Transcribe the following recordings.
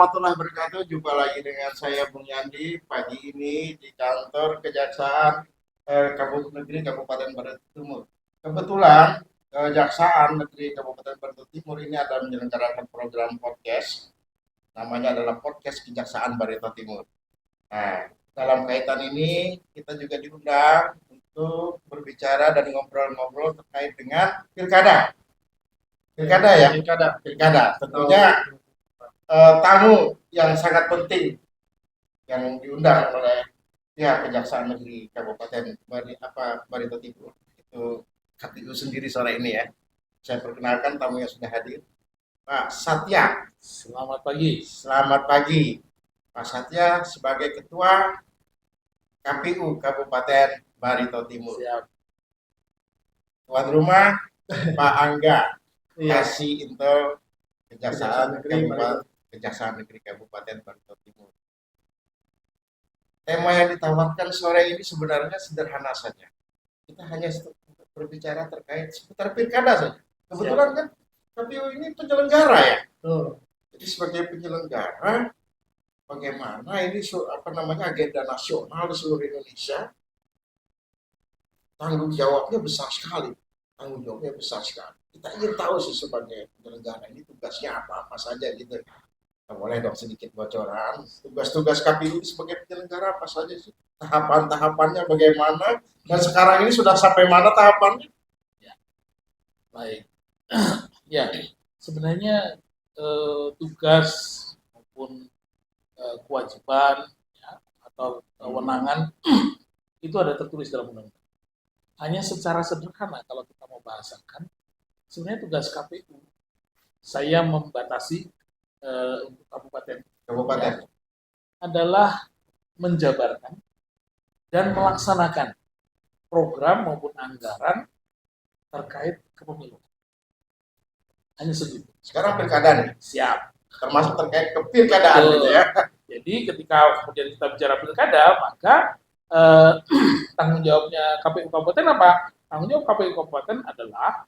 warahmatullahi wabarakatuh. Jumpa lagi dengan saya Bung Yandi pagi ini di kantor Kejaksaan Negeri Kabupaten Batu Timur. Kebetulan Kejaksaan Negeri Kabupaten Batu Timur ini ada menyelenggarakan program podcast. Namanya adalah Podcast Kejaksaan Barito Timur. Nah, dalam kaitan ini kita juga diundang untuk berbicara dan ngobrol-ngobrol terkait dengan pilkada. Pilkada ya, pilkada. Tentunya tamu yang sangat penting yang diundang oleh pihak Kejaksaan Negeri Kabupaten Barito Timur itu KPU sendiri sore ini ya. Saya perkenalkan tamu yang sudah hadir, Pak Satya. Selamat pagi. Selamat pagi, Pak Satya sebagai Ketua KPU Kabupaten Barito Timur. Siap. Tuan rumah Pak Angga, Iya. Kasih Intel Kejaksaan Negeri Kabupaten Barito Timur. Tema yang ditawarkan sore ini sebenarnya sederhana saja. Kita hanya berbicara terkait seputar pilkada saja. Kebetulan kan KPU ini penyelenggara ya. Jadi sebagai penyelenggara, bagaimana ini agenda nasional di seluruh Indonesia, tanggung jawabnya besar sekali. Kita ingin tahu sih sebagai penyelenggara ini tugasnya apa saja gitu. Boleh dong sedikit bocoran tugas-tugas KPU sebagai penyelenggara apa saja sih, tahapannya bagaimana, dan sekarang ini sudah sampai mana tahapannya? Ya. Baik. Ya, sebenarnya tugas maupun kewajiban ya, atau kewenangan itu ada tertulis dalam undang-undang. Hanya secara sederhana kalau kita mau bahasakan, sebenarnya tugas KPU saya membatasi untuk kabupaten ya, adalah menjabarkan dan melaksanakan program maupun anggaran terkait kepemiluan. Hanya segitu. Sekarang pilkada nih. Siap. Termasuk terkait kepilkadaan gitu ya. Jadi ketika kemudian kita bicara pilkada, maka tanggung jawabnya KPU Kabupaten apa? Tanggung jawab KPU Kabupaten adalah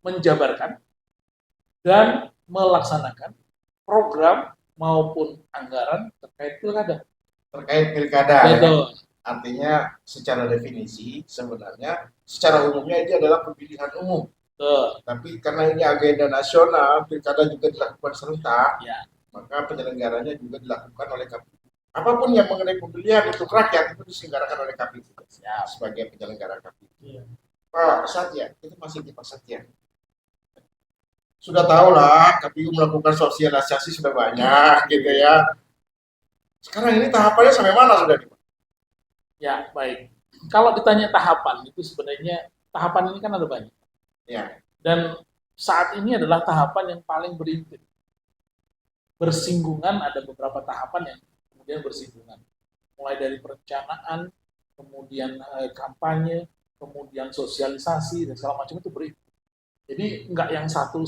menjabarkan dan melaksanakan program maupun anggaran terkait pilkada. Ya. Artinya secara definisi sebenarnya secara umumnya ini adalah pemilihan umum. Tapi karena ini agenda nasional, pilkada juga dilakukan serentak, ya, maka penyelenggaranya juga dilakukan oleh KPU. Apapun yang mengenai pemilihan untuk rakyat itu diselenggarakan oleh KPU ya, sebagai penyelenggara KPU. Ya. Pak Satya, itu masih di Pak Satya. Sudah tahu lah KPU melakukan sosialisasi sudah banyak gitu ya. Sekarang ini tahapannya sampai mana sudah nih Pak? Ya baik. Kalau ditanya tahapan itu sebenarnya tahapan ini kan ada banyak. Ya. Dan saat ini adalah tahapan yang paling berinti. Bersinggungan ada beberapa tahapan yang kemudian bersinggungan. Mulai dari perencanaan, kemudian kampanye, kemudian sosialisasi dan segala macam itu berinti. Jadi enggak yang satu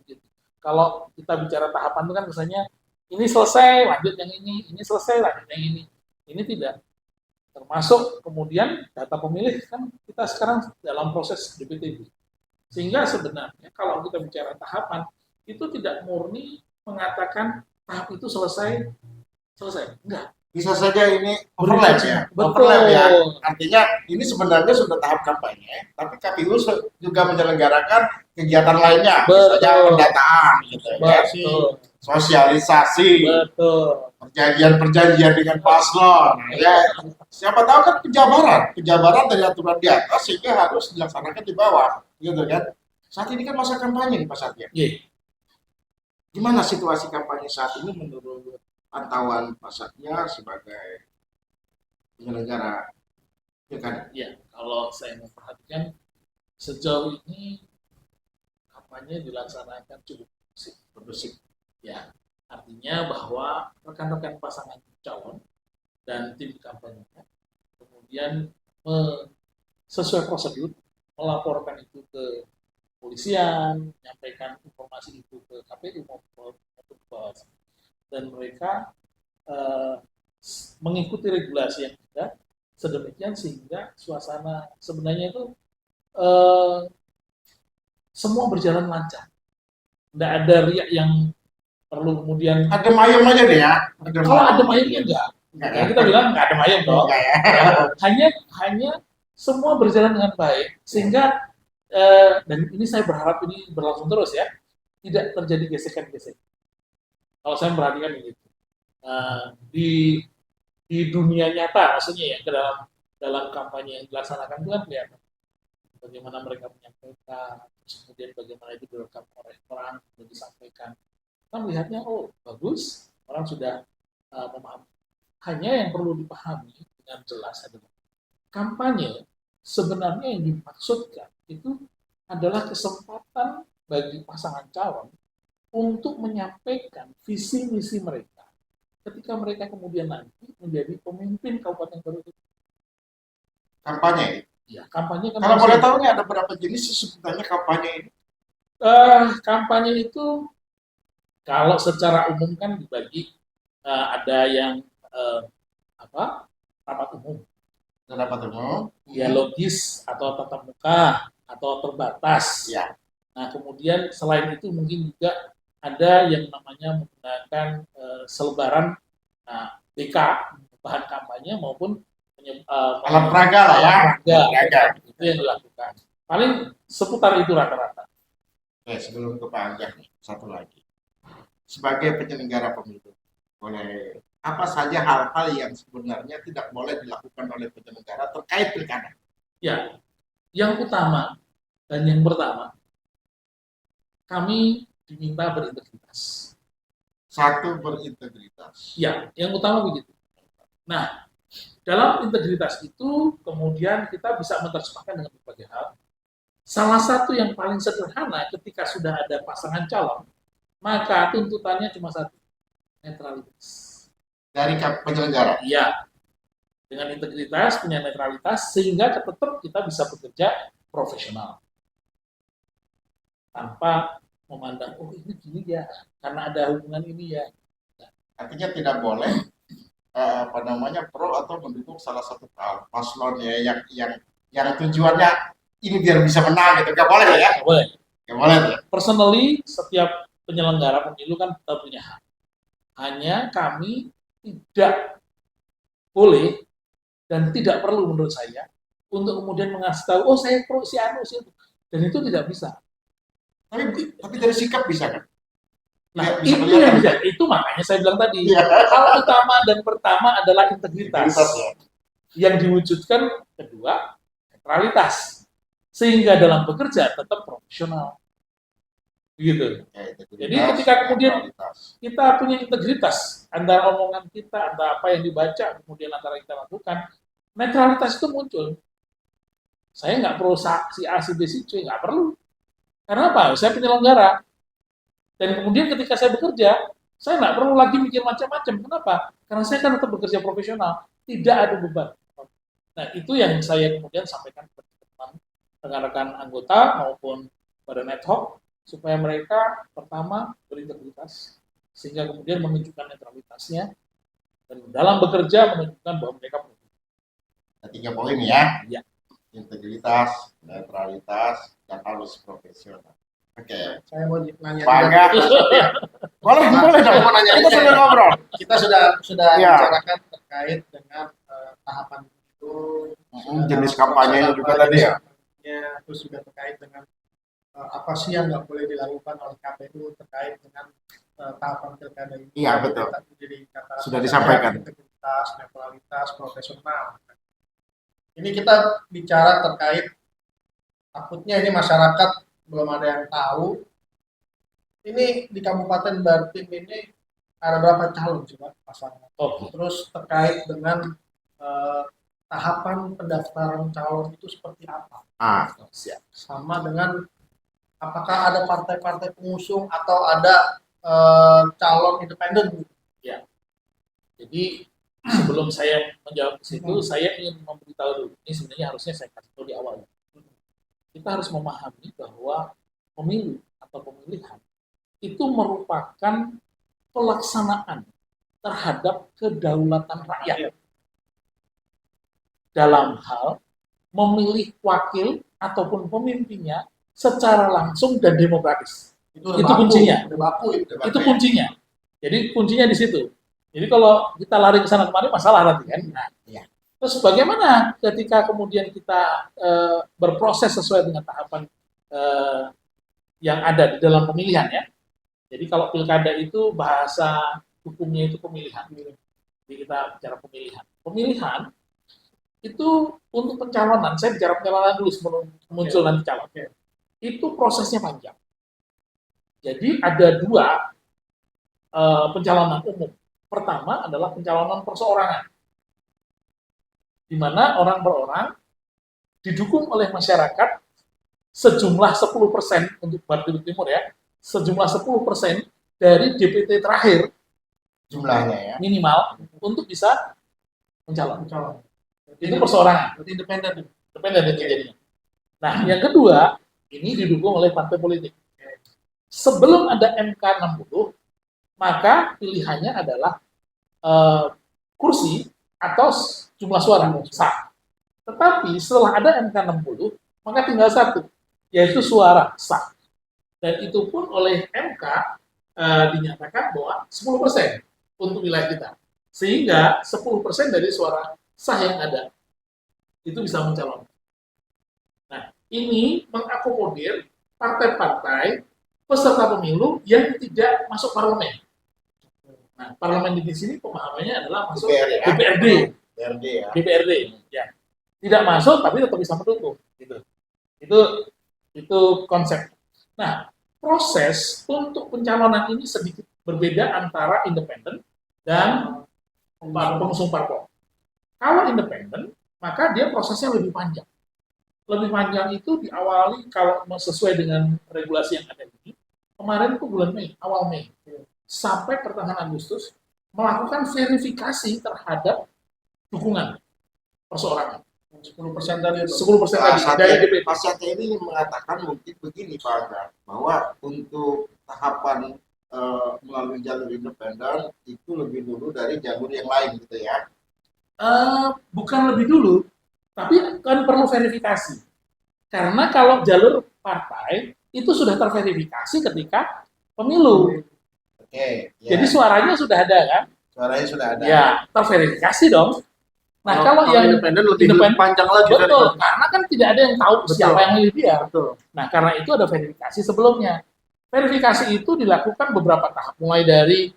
gitu. Kalau kita bicara tahapan itu kan misalnya ini selesai lanjut yang ini selesai lanjut yang ini. Ini tidak. Termasuk kemudian data pemilih kan kita sekarang dalam proses DPTB. Sehingga sebenarnya kalau kita bicara tahapan itu tidak murni mengatakan tahap itu selesai. Enggak. Bisa saja ini overlap ya. Overlap ya. Artinya ini sebenarnya sudah tahap kampanye, tapi KPU juga menyelenggarakan kegiatan lainnya. Misalnya pendataan gitu ya. Sosialisasi. Perjanjian dengan paslon. Ya. Siapa tahu kan penjabaran dari aturan di atas sehingga harus dilaksanakan di bawah, gitu kan. Saat ini kan masa kampanye nih Pak Satya. Gimana situasi kampanye saat ini menurut pantauan Pak Satya sebagai penyelenggara pilkada? Ya, kalau saya memperhatikan sejauh ini kampanye dilaksanakan cukup bersih. Ya, artinya bahwa rekan-rekan pasangan calon dan tim kampanye kemudian sesuai prosedur melaporkan itu ke polisian, menyampaikan informasi itu ke KPU maupun ke Bawaslu. Dan mereka mengikuti regulasi yang ada sedemikian sehingga suasana sebenarnya itu semua berjalan lancar. Tidak ada riak yang perlu kemudian Adem ayem aja deh ya. kalau adem ayemnya enggak. Ya, kita bilang nggak adem ayem dong. Enggak ya. Hanya semua berjalan dengan baik sehingga dan ini saya berharap ini berlangsung terus ya, tidak terjadi gesekan-gesekan. Kalau saya perhatikan begitu. Di dunia nyata maksudnya ya, ke dalam kampanye yang dilaksanakan itu kan kelihatan bagaimana mereka menyampaikan, terus kemudian bagaimana itu direkam oleh orang dan disampaikan. Kita melihatnya, oh bagus, orang sudah memahami. Hanya yang perlu dipahami dengan jelas adalah kampanye sebenarnya yang dimaksudkan itu adalah kesempatan bagi pasangan calon untuk menyampaikan visi misi mereka ketika mereka kemudian nanti menjadi pemimpin kabupaten Garut. Kampanye. Ya, kampanye kan. Kalau boleh tahu nih ada berapa jenis sih sebenarnya kampanye ini? Kampanye itu kalau secara umum kan dibagi ada yang rapat umum, Rapat umum, dialogis atau tatap muka atau terbatas. ya. Nah kemudian selain itu mungkin juga ada yang namanya menggunakan selebaran BK bahan kampanye maupun Alat peraga lah ya. Alat peraga. Itu yang dilakukan. Paling seputar itu rata-rata. Sebelum ke Pak Anjak nih, satu lagi. Sebagai penyelenggara pemilu, boleh apa saja hal-hal yang sebenarnya tidak boleh dilakukan oleh penyelenggara terkait pilkada? Ya, yang utama dan yang pertama, kami diminta berintegritas. Satu, berintegritas. Ya, yang utama begitu. Nah, dalam integritas itu kemudian kita bisa menerjemahkan dengan berbagai hal. Salah satu yang paling sederhana ketika sudah ada pasangan calon, maka tuntutannya cuma satu, netralitas. Dari penyelenggara? Iya, dengan integritas, punya netralitas, sehingga tetap kita bisa bekerja profesional. Tanpa memandang, oh ini gini ya, karena ada hubungan ini ya. Artinya tidak boleh pro atau mendukung salah satu paslon ya yang tujuannya ini biar bisa menang gitu, nggak boleh ya? Nggak boleh. Nggak boleh ya? Personally, setiap penyelenggara pemilu kan tetap punya hak. Hanya kami tidak boleh dan tidak perlu menurut saya untuk kemudian mengasih tahu, oh saya pro si anu si itu, dan itu tidak bisa. Tapi dari sikap bisa kan? Nah ya, itu yang bisa. Itu makanya saya bilang tadi, hal utama dan pertama adalah integritas ya. Yang diwujudkan kedua netralitas, sehingga dalam bekerja tetap profesional. Gitu. Jadi ketika kemudian kita punya integritas antara omongan kita, antara apa yang dibaca, kemudian antara kita lakukan, netralitas itu muncul. Saya nggak perlu si A, si B, si C, nggak perlu. Karena apa? Saya penyelenggara. Dan kemudian ketika saya bekerja, saya nggak perlu lagi mikir macam-macam. Kenapa? Karena saya kan tetap bekerja profesional. Tidak ada beban. Nah, itu yang saya kemudian sampaikan kepada teman rekan-rekan anggota maupun pada NetHawk, supaya mereka pertama berintegritas, sehingga kemudian menunjukkan netralitasnya, dan dalam bekerja menunjukkan bahwa mereka ada 3 poin ya. Ya. Integritas, netralitas, dan harus profesional. Oke. Saya mau nanya. Boleh dong. Mau nanya. Kita sudah ngobrol. Kita sudah bicarakan terkait dengan tahapan itu. Jenis kampanye juga tadi ya. Terus juga terkait dengan apa sih yang nggak boleh dilakukan oleh KPU terkait dengan tahapan pilkada ini? Iya betul. Jadi sudah disampaikan. Integritas, netralitas, profesional. Ini kita bicara terkait takutnya ini masyarakat belum ada yang tahu. Ini di Kabupaten Bantul ini ada berapa calon sih Pak pasangan? Terus terkait dengan tahapan pendaftaran calon itu seperti apa? Sama dengan apakah ada partai-partai pengusung atau ada calon independen? Ya. Jadi sebelum saya menjawab ke situ, saya ingin memberitahu dulu. Ini sebenarnya harusnya saya kasih tahu di awal. Kita harus memahami bahwa pemilu atau pemilihan itu merupakan pelaksanaan terhadap kedaulatan rakyat dalam hal memilih wakil ataupun pemimpinnya secara langsung dan demokratis. Itu kuncinya. Itu kuncinya. Jadi kuncinya di situ. Jadi kalau kita lari ke sana kemari masalah nanti kan. Nah, Iya. terus bagaimana ketika kemudian kita berproses sesuai dengan tahapan yang ada di dalam pemilihan ya. Jadi kalau pilkada itu bahasa hukumnya itu pemilihan. Jadi kita bicara pemilihan. Pemilihan itu untuk pencalonan, saya bicara pencalonan dulu sebelum muncul nanti calon. Itu prosesnya panjang. Jadi ada dua pencalonan umum. Pertama adalah pencalonan perseorangan, di mana orang per orang didukung oleh masyarakat sejumlah 10% untuk Batu Timur ya, sejumlah 10% dari DPT terakhir Jumlahnya ya. minimal untuk bisa mencalon. Berarti Itu perseorangan, berarti independen. independen itu jadinya. Nah, yang kedua, ini didukung oleh partai politik. Sebelum ada MK 60, maka pilihannya adalah kursi atau jumlah suara sah. Tetapi setelah ada MK 60, maka tinggal satu, yaitu suara sah. Dan itu pun oleh MK dinyatakan bahwa 10% untuk wilayah kita. Sehingga 10% dari suara sah yang ada itu bisa mencalonkan. Nah, ini mengakomodir partai-partai peserta pemilu yang tidak masuk parlemen. Nah, parlemen di sini pemahamannya adalah masuk DPRD. DPRD ya. DPRD, ya. Tidak masuk tapi tetap bisa mendukung. Gitu. Itu konsep. Nah, proses untuk pencalonan ini sedikit berbeda antara independen dan pengusung parpol. Kalau independen, maka dia prosesnya lebih panjang. Lebih panjang itu diawali kalau sesuai dengan regulasi yang ada ini. Kemarin itu bulan Mei, awal Mei, sampai pertengahan Agustus melakukan verifikasi terhadap dukungan perseorangan. 10% dari 10% dari DPT. Pak Satya ini mengatakan mungkin begini Pak Angga, bahwa untuk tahapan melalui jalur independen itu lebih dulu dari jalur yang lain gitu ya. Bukan lebih dulu, tapi kan perlu verifikasi. Karena kalau jalur partai itu sudah terverifikasi ketika pemilu. Oke. Ya. Jadi suaranya sudah ada kan? Suaranya sudah ada. Ya, terverifikasi dong. Nah, kalau yang independen lebih panjang lagi. betul, karena kan tidak ada yang tahu siapa yang milih dia. Betul. Nah, karena itu ada verifikasi sebelumnya. Verifikasi itu dilakukan beberapa tahap, mulai dari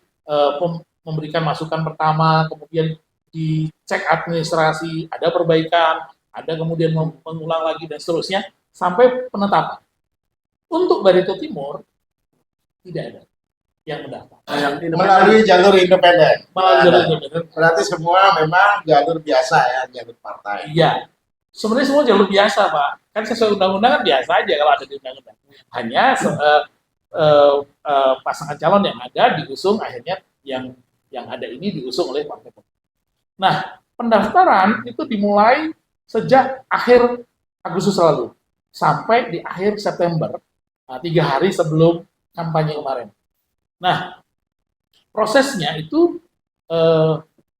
memberikan masukan pertama, kemudian dicek administrasi, ada perbaikan, ada kemudian mengulang lagi dan seterusnya sampai penetapan. Untuk Barito Timur tidak ada yang mendaftar. Melalui jalur independen. Melalui jalur independen. Berarti semua memang jalur biasa ya, jalur partai. Iya. Sebenarnya semua jalur biasa, Pak. Kan sesuai undang-undang kan biasa aja kalau ada di undang-undang. Hanya pasangan calon yang ada diusung, akhirnya yang ada ini diusung oleh partai politik. Nah, pendaftaran itu dimulai sejak akhir Agustus lalu sampai di akhir September, 3 hari sebelum kampanye kemarin. Nah, prosesnya itu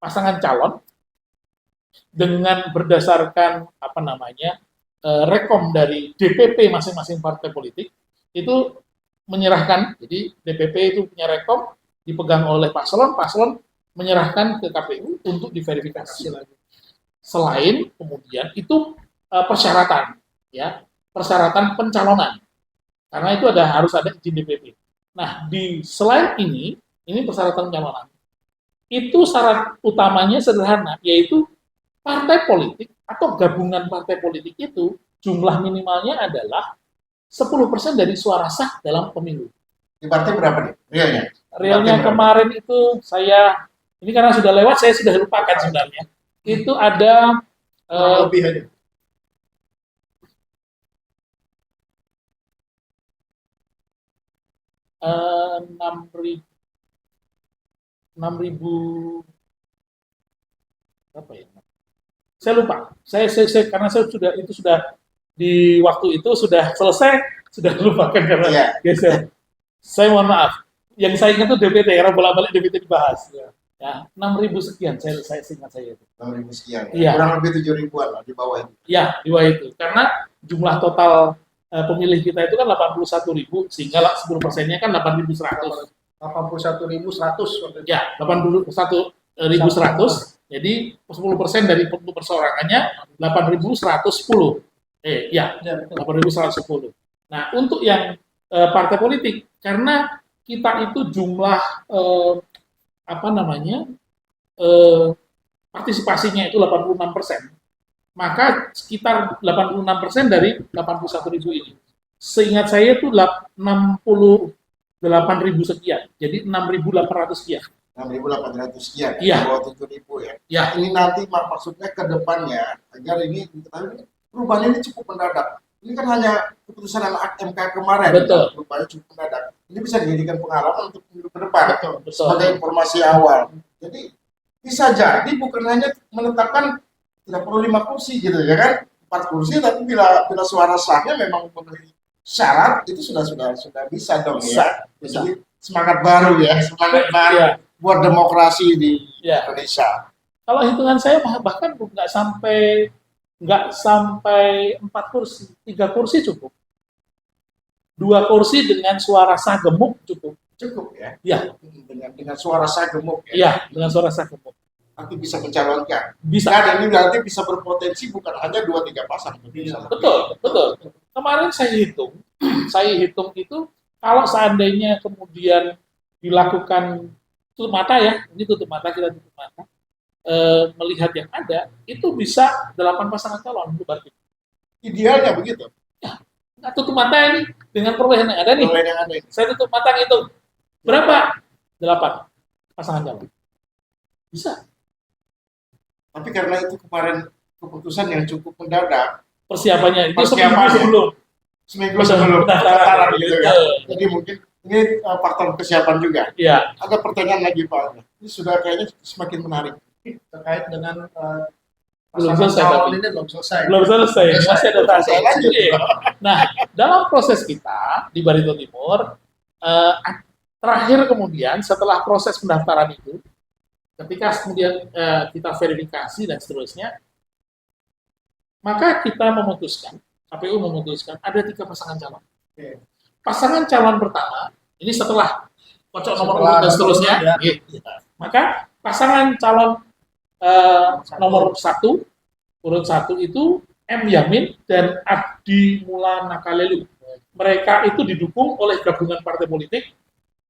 pasangan calon dengan berdasarkan rekom dari DPP masing-masing partai politik itu menyerahkan. Jadi DPP itu punya rekom dipegang oleh paslon menyerahkan ke KPU untuk diverifikasi lagi. Selain kemudian itu persyaratan pencalonan, karena itu harus ada izin DPP. Nah, selain ini persyaratan pencalonan. Itu syarat utamanya sederhana, yaitu partai politik atau gabungan partai politik itu jumlah minimalnya adalah 10% dari suara sah dalam pemilu. Di partai berapa nih realnya? Realnya kemarin itu ini karena sudah lewat, saya sudah lupakan sebenarnya. Itu ada lebih aja. enam ribu apa ya? Saya lupa. Saya karena saya sudah di waktu itu sudah selesai, sudah lupakan karena geser. Saya mohon maaf. Yang saya ingat itu DPT, karena bolak-balik DPT dibahas. Ya, 6.000 sekian, saya ingat saya itu. 6.000 sekian. Iya. Kurang lebih 7.000-an lah di bawah itu. Ya, di bawah itu. Karena jumlah total pemilih kita itu kan 81.000, sehingga 10%-nya kan 8.100. 81.100 waktu itu. Ya, 81.100. Jadi 10% dari perseorangannya 8.110. Ya, Ya, betul. 8.110. Nah, untuk yang partai politik, karena kita itu jumlah apa namanya partisipasinya itu 86%, maka sekitar 86% dari 81.000 ini. Seingat saya itu 68.000 sekian, jadi 6.800 sekian. 6.800 sekian, Iya. 27.000 ya. Ya, Ini nanti maksudnya ke depannya agar ini diketahui perubahan ini cukup mendadak. Ini kan hanya keputusan MK kemarin, Betul. perubahannya cukup mendadak. Ini bisa dijadikan pengalaman untuk minggu ke depan betul. sebagai informasi awal. Jadi bisa jadi bukan hanya menetapkan tidak perlu 5 kursi gitu ya kan, 4 kursi, tapi bila suara sahnya memang memenuhi syarat itu sudah bisa dong ya. Bisa. Jadi semangat baru ya, semangat baru Ya, buat demokrasi di ya. Indonesia. Kalau hitungan saya bahkan nggak sampai 4 kursi, 3 kursi cukup. 2 kursi dengan suara sah gemuk cukup. Cukup ya. Ya, Dengan suara sah gemuk ya. iya, dengan suara sah gemuk. Nanti bisa mencalonkan. Bisa. Dan ini nanti bisa berpotensi bukan hanya 2-3 pasang. Bisa lebih. Betul. Kemarin saya hitung itu kalau seandainya kemudian dilakukan tutup mata ya, ini tutup mata, kita tutup mata, melihat yang ada, itu bisa 8 pasangan calon berarti. Idealnya begitu. Nah, tutup mata ini dengan perolehan yang ada nih. Perolehan yang ada ini. Saya tutup mata itu berapa? 8 pasangan calon. Bisa. Tapi karena itu kemarin keputusan yang cukup mendadak, Persiapannya itu Persiapannya. seminggu sebelum pendaftaran gitu ya. Betul. Jadi mungkin ini faktor kesiapan juga. Iya. Ada pertanyaan lagi Pak. Ini sudah kayaknya semakin menarik. Terkait dengan Belum pasangan selesai, calon tapi. ini belum selesai. Belum selesai, masih ada tahap. Saya lanjut. Nah, dalam proses kita di Barito Timur, terakhir kemudian setelah proses pendaftaran itu, ketika kemudian kita verifikasi dan seterusnya, maka kita memutuskan, KPU memutuskan ada 3 pasangan calon. Oke. Pasangan calon pertama, ini setelah kocok nomor Setelah urut dan seterusnya, ya. maka pasangan calon nomor 1, urut 1 itu M. Yamin dan Abdi Mula Nakalelu. Mereka itu didukung oleh gabungan partai politik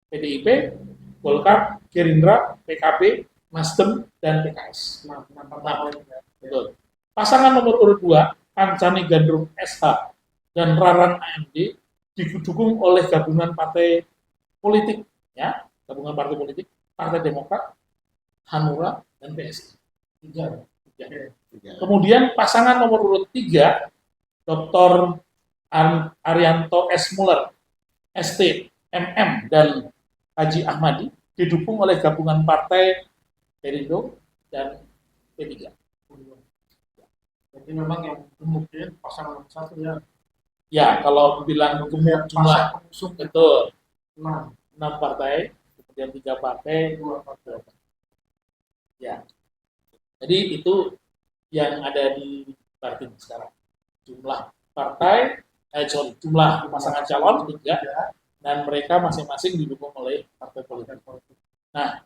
PDIP, Golkar, Gerindra, PKB, Nasdem, dan PKS. Betul. Pasangan nomor urut 2, Pancani Gandrung SH dan Raran AMD didukung oleh gabungan partai politik, ya, gabungan partai politik, Partai Demokrat, Hanura, dan PSI. 3. Kemudian pasangan nomor urut 3, Dr. Arianto S. Muller, ST, MM, dan Haji Ahmadi didukung oleh gabungan partai Perindo dan P3. Jadi memang yang kemudian pasangan nomor 1 ya. Ya, kalau bilang jumlah pengusung betul 6 partai, kemudian 3 partai, 2 partai. ya. Jadi itu yang ada di Bartim sekarang. Jumlah partai, jumlah pasangan calon 3, dan mereka masing-masing didukung oleh partai politik. Nah,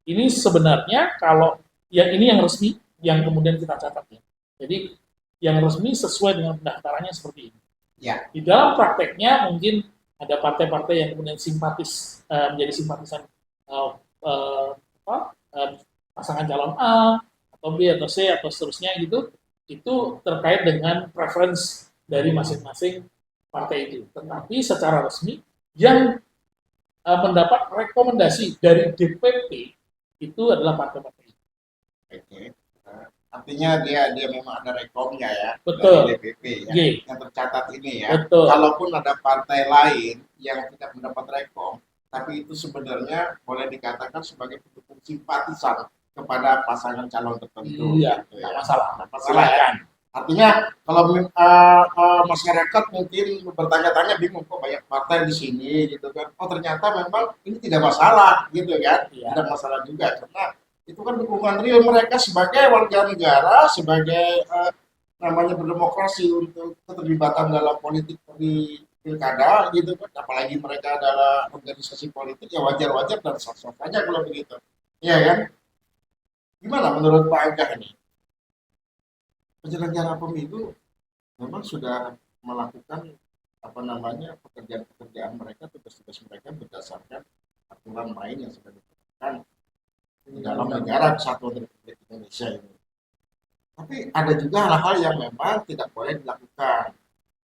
ini sebenarnya kalau ini yang resmi, yang kemudian kita catat ya. Jadi yang resmi sesuai dengan pendaftarannya seperti ini. Ya. Di dalam prakteknya mungkin ada partai-partai yang kemudian simpatis menjadi simpatisan pasangan calon A atau B atau C atau seterusnya gitu, itu terkait dengan preference dari masing-masing partai itu. Tetapi secara resmi yang mendapat rekomendasi dari DPP itu adalah partai-partai itu. Oke. Artinya dia memang ada rekomnya ya. Betul. Dari DPP ya. Yang tercatat ini ya. Betul. Kalaupun ada partai lain yang tidak mendapat rekom, tapi itu sebenarnya boleh dikatakan sebagai pendukung simpatisan kepada pasangan calon tertentu. Iya, gitu ya. masalah. Kan? Artinya kalau masyarakat mungkin bertanya-tanya bingung kok banyak partai di sini gitu kan. Oh ternyata memang ini tidak masalah gitu kan. Iya. Tidak masalah juga karena itu kan dukungan real mereka sebagai warga negara, sebagai namanya berdemokrasi untuk keterlibatan dalam politik di pilkada gitu kan, apalagi mereka adalah organisasi politik, ya wajar-wajar dan sah-sah saja kalau begitu. Iya kan? Gimana menurut Pak Angga ini? Penyelenggara pemilu memang sudah melakukan apa namanya pekerjaan-pekerjaan mereka, tugas-tugas mereka berdasarkan aturan main yang sudah ditetapkan di dalam negara kesatuan Republik Indonesia ini. Tapi ada juga hal-hal yang memang tidak boleh dilakukan.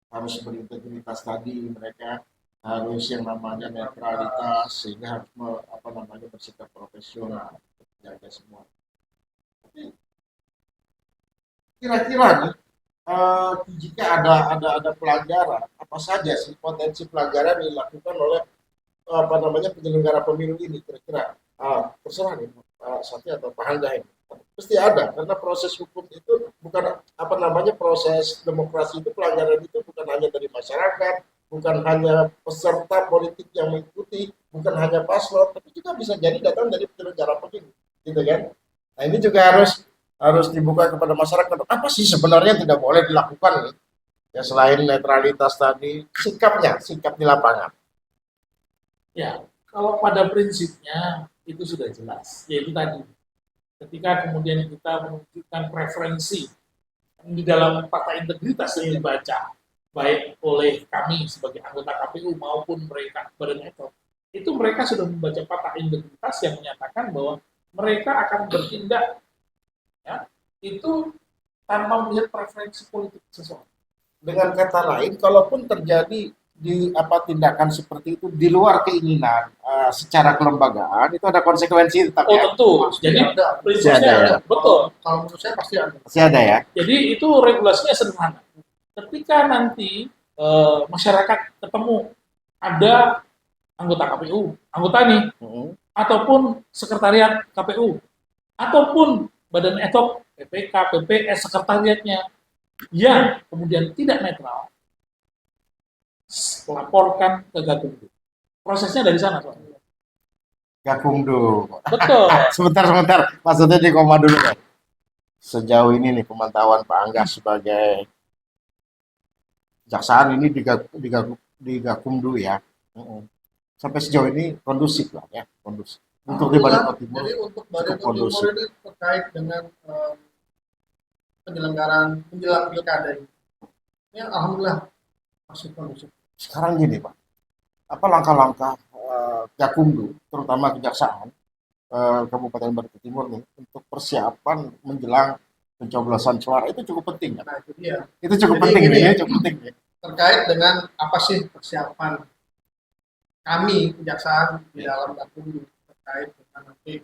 Harus berintegritas tadi, mereka harus yang namanya netralitas, sehingga harus apa namanya bersikap profesional, menjaga semua. Tapi kira-kira nih, jika ada pelanggaran, apa saja sih potensi pelanggaran yang dilakukan oleh apa namanya penyelenggara pemilu ini, kira-kira terserah nih Satya atau Pak Hangga ini. Pasti ada, karena proses hukum itu bukan apa namanya, proses demokrasi itu, pelanggaran itu bukan hanya dari masyarakat, bukan hanya peserta politik yang mengikuti, bukan hanya paslon, tapi juga bisa jadi datang dari penyelenggara pemilu, gitu kan? Nah ini juga harus dibuka kepada masyarakat. Apa sih sebenarnya tidak boleh dilakukan nih? Ya selain netralitas tadi, sikap di lapangan. Ya, kalau pada prinsipnya itu sudah jelas, yaitu tadi ketika kemudian kita menunjukkan preferensi di dalam fakta integritas yang dibaca baik oleh kami sebagai anggota KPU maupun mereka badan etok, itu mereka sudah membaca fakta integritas yang menyatakan bahwa mereka akan bertindak ya, itu tanpa melihat preferensi politik seseorang. Dengan kata lain, kalaupun terjadi di tindakan seperti itu di luar keinginan secara kelembagaan, itu ada konsekuensi tetap ya. Tentu. Jadi prinsipnya ada. Betul. Kalau menurut saya pasti ada. Pasti ada ya. Jadi itu regulasinya sederhana. Ketika nanti masyarakat ketemu ada anggota KPU, anggota nih, ataupun sekretariat KPU, ataupun badan etok, PPK, PPS, sekretariatnya yang kemudian tidak netral, laporkan ke Gakumdu. Prosesnya dari sana, Pak. Gakumdu. Betul. Sebentar. Maksudnya di koma dulu kan. Sejauh ini nih pemantauan Pak Angga sebagai jaksaan ini di Gakumdu ya. Sampai sejauh ini kondusif lah ya, kondusif. Untuk di Badan Timur. Jadi untuk Badan Timur ini terkait dengan penyelenggaraan menjelang pilkada ini. Ini alhamdulillah masih kondusif. Sekarang gini Pak, apa langkah-langkah Gakumdu, terutama Kejaksaan Kabupaten Brebes Timur nih, untuk persiapan menjelang pencoblosan suara itu cukup penting kan? Nah itu dia. Itu cukup penting gini, ya, cukup penting ya. Terkait dengan apa sih persiapan kami Kejaksaan di dalam Gakumdu terkait dengan nanti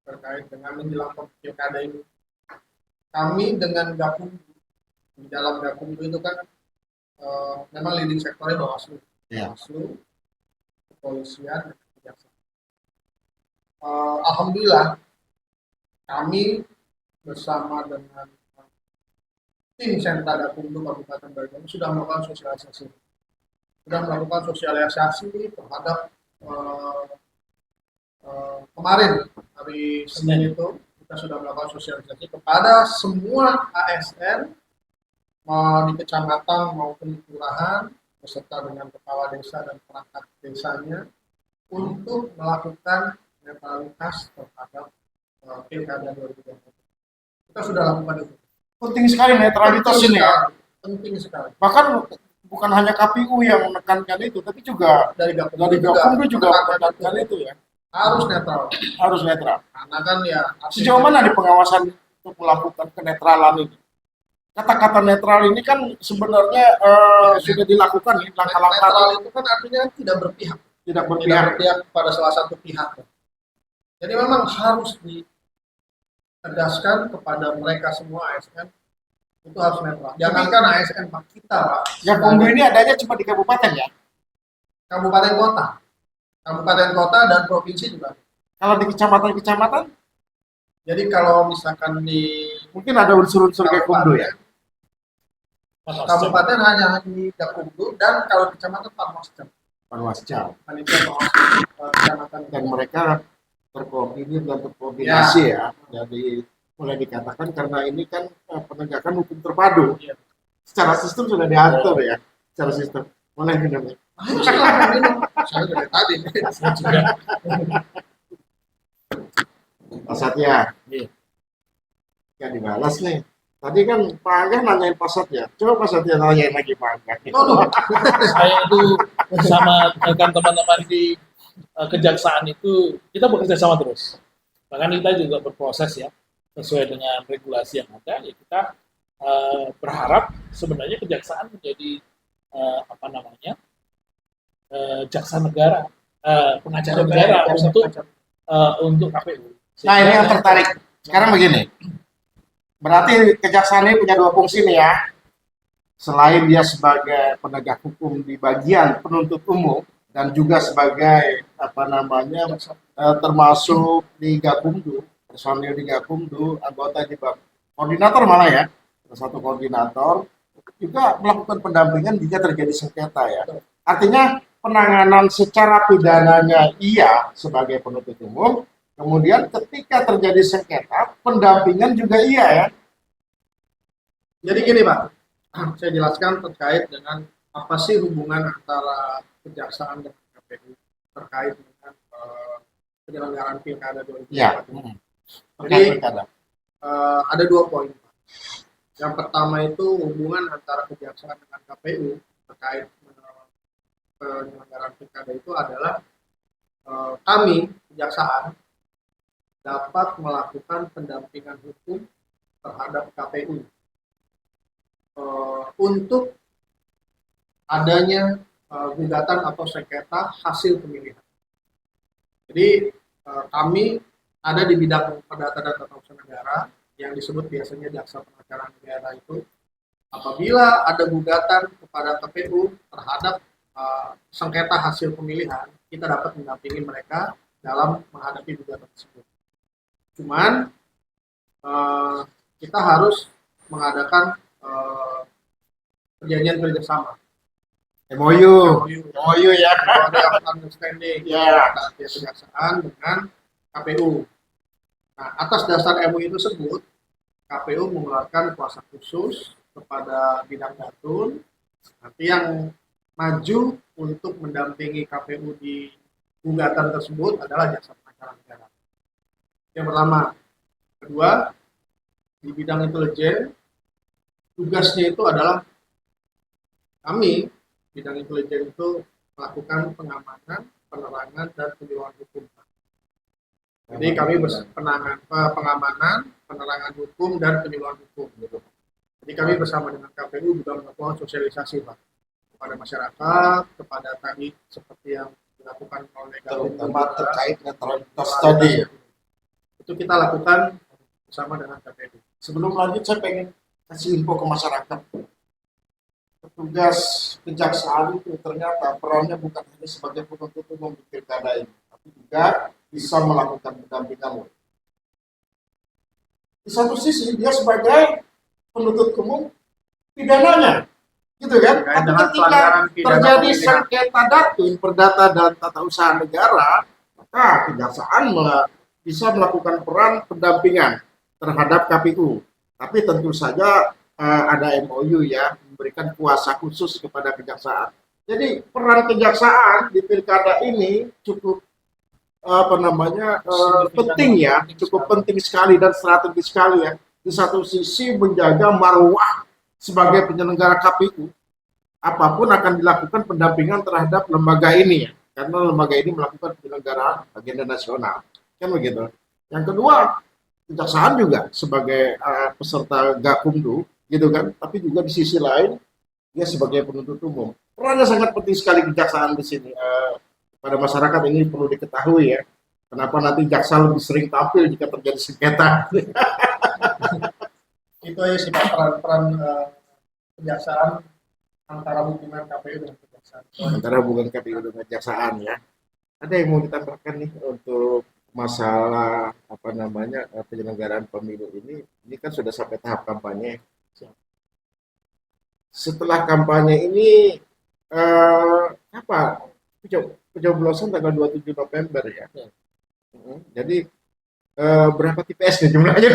terkait dengan menjelang pilkada ini. Kami dengan Gakumdu di dalam Gakumdu itu kan memang leading sektornya Bawaslu, Bawaslu, kepolisian, dan kejaksaan. Alhamdulillah kami bersama dengan tim sentra Gakumdu Kabupaten Brebes sudah melakukan sosialisasi terhadap kemarin hari Senin itu kita sudah melakukan sosialisasi kepada semua ASN di kecamatan maupun di kelurahan beserta dengan kepala desa dan perangkat desanya untuk melakukan netralitas terhadap pilkada 2020. Kita sudah lakukan itu. Penting sekali netralitas ini ya. Penting sekali. Bahkan bukan hanya KPU yang menekankan itu, tapi juga dari Gakumdu juga menekankan itu ya. Harus netral. Harus netral. Karena kan ya. Sejauh mana di pengawasan untuk melakukan kenetralan ini? Kata-kata netral ini kan sebenarnya sudah dilakukan ya, langkah-langkah. Netral itu kan artinya tidak berpihak. Tidak berpihak pada salah satu pihak. Jadi memang harus ditegaskan kepada mereka semua ASN itu harus netral. Jangankan ASN Pak, kita Pak. Ya Gakumdu ini adanya cuma di kabupaten ya? Kabupaten kota dan provinsi juga. Kalau di kecamatan? Jadi kalau misalkan di mungkin ada unsur-unsur Gakumdu ya? Kabupaten hanya di Gakumdu dan kalau kecamatan Panwascam. Kecamatan. Dan mereka terkoordinir dan terkoordinasi ya. Jadi mulai dikatakan karena ini kan penegakan hukum terpadu. Secara sistem sudah diatur ya. secara sistem. Boleh minum ya? Ayo silahkan minum. Saya dari tadi. Saya juga. Pak Satya, Iya. ya dibalas nih. Tadi kan Pak Angga nanyain Pak Satya. Coba Pak Satya nanyain lagi Pak Angga. Waduh, Saya itu sama rekan teman-teman di kejaksaan itu kita bekerja sama terus. Bahkan kita juga berproses ya sesuai dengan regulasi yang ada. Ya kita berharap sebenarnya kejaksaan menjadi apa namanya jaksa negara, pengacara negara untuk KPU. Nah ini yang tertarik. Sekarang begini. Berarti kejaksaan ini punya dua fungsi nih ya. Selain dia sebagai penegak hukum di bagian penuntut umum dan juga sebagai apa namanya termasuk di Gakumdu, personil di Gakumdu, anggota di koordinator malah ya, salah satu koordinator juga melakukan pendampingan jika terjadi sengketa ya. Artinya penanganan secara pidananya iya sebagai penuntut umum, kemudian ketika terjadi sengketa pendampingan juga iya ya. jadi gini Pak, saya jelaskan terkait dengan apa sih hubungan antara kejaksaan dan KPU terkait dengan penyelenggaraan pilkada 2024. Iya. Jadi ada 2 poin. Yang pertama itu hubungan antara kejaksaan dengan KPU terkait penyelenggaraan pilkada itu adalah kami kejaksaan dapat melakukan pendampingan hukum terhadap KPU untuk adanya gugatan atau sengketa hasil pemilihan. Jadi kami ada di bidang perdata dan tata usaha negara yang disebut biasanya jaksa pengacara negara itu. Apabila ada gugatan kepada KPU terhadap sengketa hasil pemilihan, kita dapat mendampingi mereka dalam menghadapi gugatan tersebut. Cuman kita harus mengadakan perjanjian kerjasama. MOU ya. Ada understanding antara pihak kejaksaan dengan KPU. Nah, atas dasar MOU tersebut, KPU mengeluarkan kuasa khusus kepada bidang datun. Nanti yang maju untuk mendampingi KPU di gugatan tersebut adalah jaksa pengacara negara. Yang pertama. Kedua, di bidang intelijen, tugasnya itu adalah kami, bidang intelijen itu melakukan pengamanan, penerangan, dan penyuluhan hukum. Jadi kami pengamanan, penerangan hukum, dan penyuluhan hukum. Jadi kami bersama dengan KPU juga melakukan sosialisasi Pak, kepada masyarakat, kepada tadi seperti yang dilakukan oleh terutama terkait netralitas tadi. Itu kita lakukan bersama dengan KPU. Sebelum lanjut saya pengen kasih info ke masyarakat. Petugas kejaksaan itu ternyata perannya bukan hanya sebagai penuntut umum di pilkada ini, tapi juga bisa melakukan pendampingan. Di satu sisi dia sebagai penuntut umum pidananya, gitu kan? Tapi ketika terjadi sengketa datun, perdata dan tata usaha negara, maka kejaksaan bisa melakukan peran pendampingan terhadap KPU. Tapi tentu saja ada MOU ya, memberikan kuasa khusus kepada kejaksaan. Jadi peran kejaksaan di pilkada ini cukup penting ya, cukup penting sekali dan strategis sekali ya. Di satu sisi menjaga marwah sebagai penyelenggara KPU, apapun akan dilakukan pendampingan terhadap lembaga ini ya, karena lembaga ini melakukan penyelenggaraan agenda nasional, kan begitu. Yang kedua, kejaksaan juga sebagai peserta Gakumdu, gitu kan, tapi juga di sisi lain dia sebagai penuntut umum. Perannya sangat penting sekali kejaksaan di sini. Pada masyarakat ini perlu diketahui ya, kenapa nanti jaksa lebih sering tampil jika terjadi sengketa. Itu aja sih Pak, peran kejaksaan antara hubungan KPU dengan kejaksaan. Antara hubungan KPU dengan kejaksaan ya. Ada yang mau ditambahkan nih untuk masalah penyelenggaraan pemilu ini kan sudah sampai tahap kampanye. Setelah kampanye ini pencoblosan tanggal 27 November ya. Jadi berapa TPS nih jumlahnya?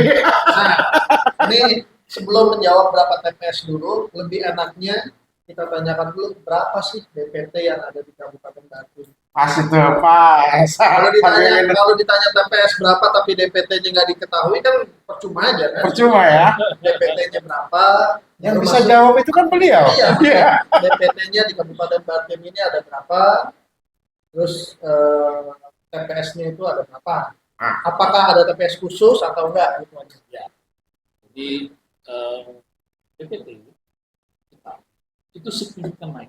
Nah, ini sebelum menjawab berapa TPS dulu, lebih enaknya kita tanyakan dulu berapa sih DPT yang ada di Kabupaten Bandung. Pas itu pas. Kalau ditanya TPS berapa tapi DPT-nya nggak diketahui kan percuma aja kan. Percuma ya. DPT-nya berapa? Yang bisa jawab itu kan beliau. Iya. DPT-nya di Kabupaten Banten ini ada berapa? Terus TPS-nya itu ada berapa? Apakah ada TPS khusus atau enggak gitu aja. Ya. Jadi DPT itu signifikan naik.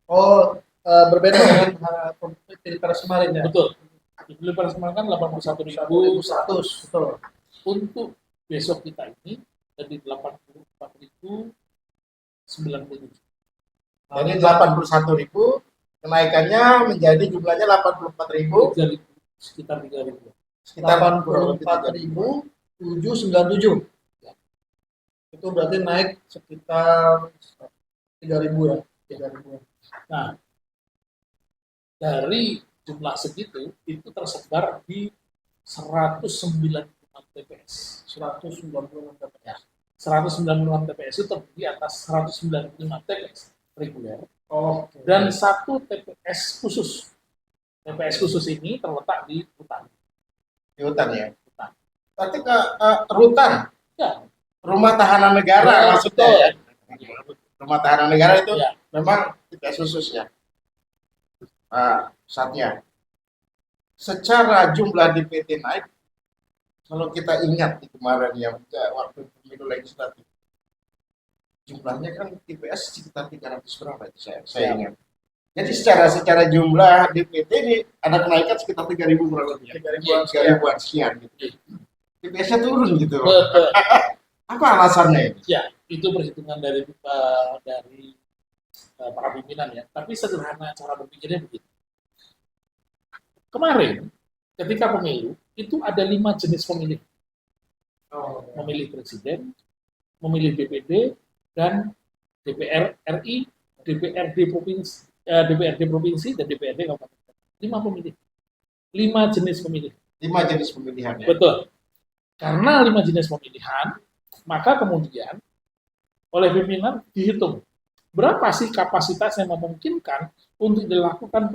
Oh, berbeda dengan pilpres kemarin ya. Betul. Di pilpres kemarin kan 81.100. Betul. Untuk besok kita ini dari 84.097. Jadi 81.000 kenaikannya menjadi jumlahnya 84.000 Sekitar 3.000. sekitar 84.797. Ya. Itu berarti naik sekitar 3.000 ya. 3.000. Nah, dari jumlah segitu itu tersebar di 196 TPS. 196 TPS. 196 TPS itu terdiri atas 195 TPS reguler Oke. dan satu TPS khusus. TPS khusus ini terletak di hutan. di hutan ya. Hutan. Berarti ke rutan, Ya, rumah tahanan negara Ya, maksudnya betul. ya. Rumah tahanan negara itu Ya. memang TPS khusus ya. Saatnya. Secara jumlah DPT naik, kalau kita ingat di kemarin ya waktu pemilu legislatif, jumlahnya kan TPS sekitar 300 berapa itu saya ingat. Jadi secara jumlah DPT ini ada kenaikan sekitar 3.000 berapa ya? 3.000-an sekian gitu. TPS-nya turun gitu. betul. Apa alasannya ini? Ya, itu perhitungan dari para pimpinan ya. Tapi sederhana cara berpikirnya begitu. Kemarin ketika pemilu itu ada 5 jenis pemilih. Memilih presiden, memilih DPD, dan DPR RI, DPRD provinsi, dan DPRD kabupaten. 5 pemilih. 5 jenis pemilih. 5 jenis pemilihan ya. Betul. Karena 5 jenis pemilihan, maka kemudian oleh pimpinan dihitung berapa sih kapasitas yang memungkinkan untuk dilakukan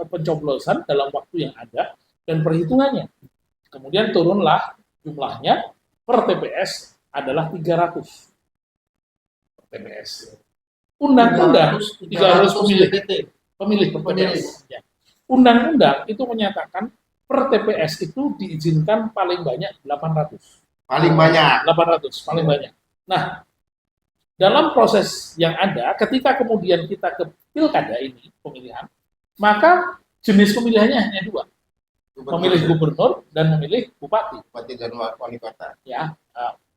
pencoblosan dalam waktu yang ada dan perhitungannya. Kemudian turunlah jumlahnya per TPS adalah 300 per TPS. Undang-undang 300 pemilih per TPS. Ya. Undang-undang itu menyatakan per TPS itu diizinkan paling banyak 800. Paling banyak. 800, paling banyak. Nah, dalam proses yang ada, ketika kemudian kita ke pilkada ini, pemilihan, maka jenis pemilihannya hanya 2. Memilih gubernur dan memilih bupati. Bupati dan wali kota. Ya,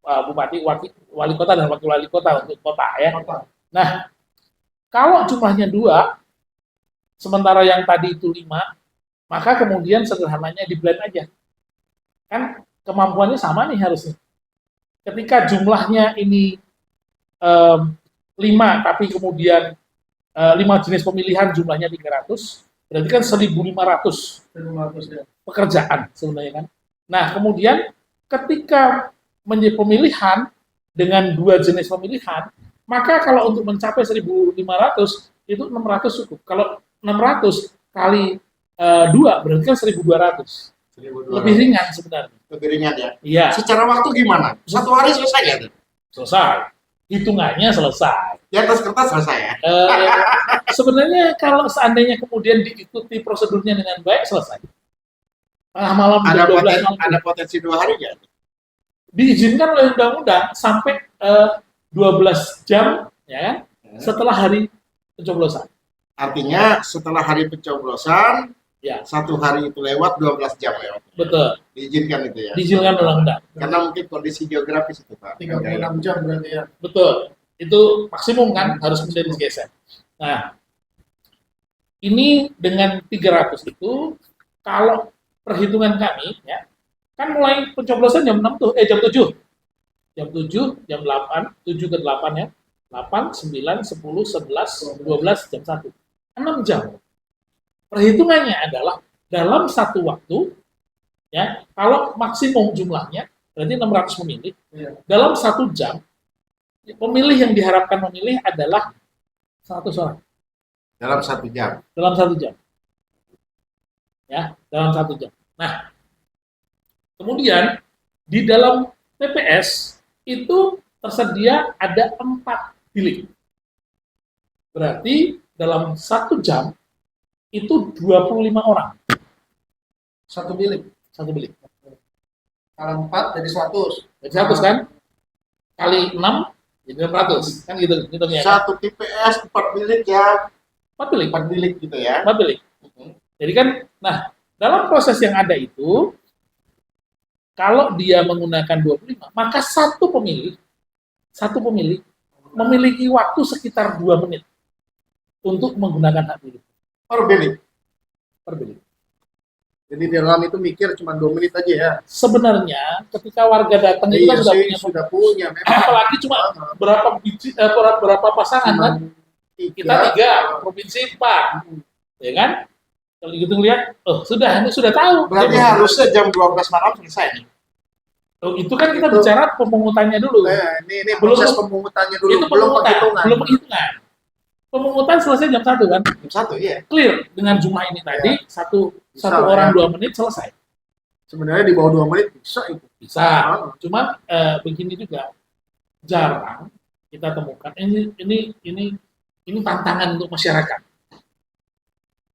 bupati, wali kota dan wakil wali kota untuk kota ya. Nah, kalau jumlahnya 2, sementara yang tadi itu 5, maka kemudian sederhananya di blend aja. Kan kemampuannya sama nih harusnya. Ketika jumlahnya ini 5, tapi kemudian 5 jenis pemilihan jumlahnya 300, berarti kan 1.500 pekerjaan sebenarnya kan. Nah, kemudian ketika menjadi pemilihan dengan 2 jenis pemilihan, maka kalau untuk mencapai 1.500 itu 600 cukup. Kalau 600 kali 2 berarti kan 1.200. Lebih ringan sebenarnya. Lebih ringan ya. Iya. Secara waktu gimana? 1 hari selesai ya? Selesai. Hitungannya selesai. Di atas kertas selesai ya? Sebenarnya kalau seandainya kemudian diikuti prosedurnya dengan baik, selesai. Tengah malam ada potensi 2 hari nggak? Diizinkan oleh undang-undang sampai 12 jam ya kan? Setelah hari pencoblosan. Artinya setelah hari pencoblosan, Ya. 1 hari itu lewat, 12 jam lewat. Betul. Diizinkan itu ya? Diizinkan undang-undang. Karena mungkin kondisi geografis itu Pak. 36 jam berarti ya. Betul. Itu maksimum kan, harus menjadi digeser. Nah, ini dengan 300 itu, kalau perhitungan kami, ya, kan mulai pencoblosan jam 6 tuh, jam 7. Jam 7, jam 8, 7 ke 8 ya. 8, 9, 10, 11, 12, jam 1. 6 jam. Perhitungannya adalah dalam satu waktu, ya, kalau maksimum jumlahnya, berarti 600 pemilih, dalam 1 jam, pemilih yang diharapkan memilih adalah 100 orang dalam 1 jam. dalam 1 jam. Ya, dalam 1 jam. Nah, kemudian di dalam TPS itu tersedia ada 4 bilik. Berarti dalam 1 jam itu 25 orang Satu bilik. satu bilik. Kalau 4 jadi 100. Jadi 100 kan? Kali 6 jadi 600. Kan gitu hitungnya kan? Satu TPS 4 bilik ya, 4 bilik. 4 bilik gitu ya. 4 bilik. Jadi kan, nah, dalam proses yang ada itu, kalau dia menggunakan 25, maka satu pemilih memiliki waktu sekitar 2 menit untuk menggunakan hak pilih Per bilik. per bilik. Jadi di dalam itu mikir cuma 2 menit aja ya. Sebenarnya ketika warga datang itu Iya kan sudah sih, punya, sudah punya memang. apalagi cuma berapa biji, berapa pasangan kan? Kita 3, provinsi 4, ya kan? Kalau gitu lihat, oh sudah, ini sudah tahu. Berarti Jadi, harusnya jam 12 malam selesai nih. oh, itu kan kita Itu. bicara pemungutannya dulu. Nah, ini Belum- proses pemungutannya dulu, Itu belum pemungutan, penghitungan. belum penghitungan. Pemungutan selesai jam 1 kan? Jam 1 ya. Clear dengan jumlah ini tadi, satu Bisa satu lah, orang ya. 2 menit selesai. Sebenarnya di bawah 2 menit bisa itu. Bisa. Cuman begini juga, jarang kita temukan. Ini tantangan untuk masyarakat.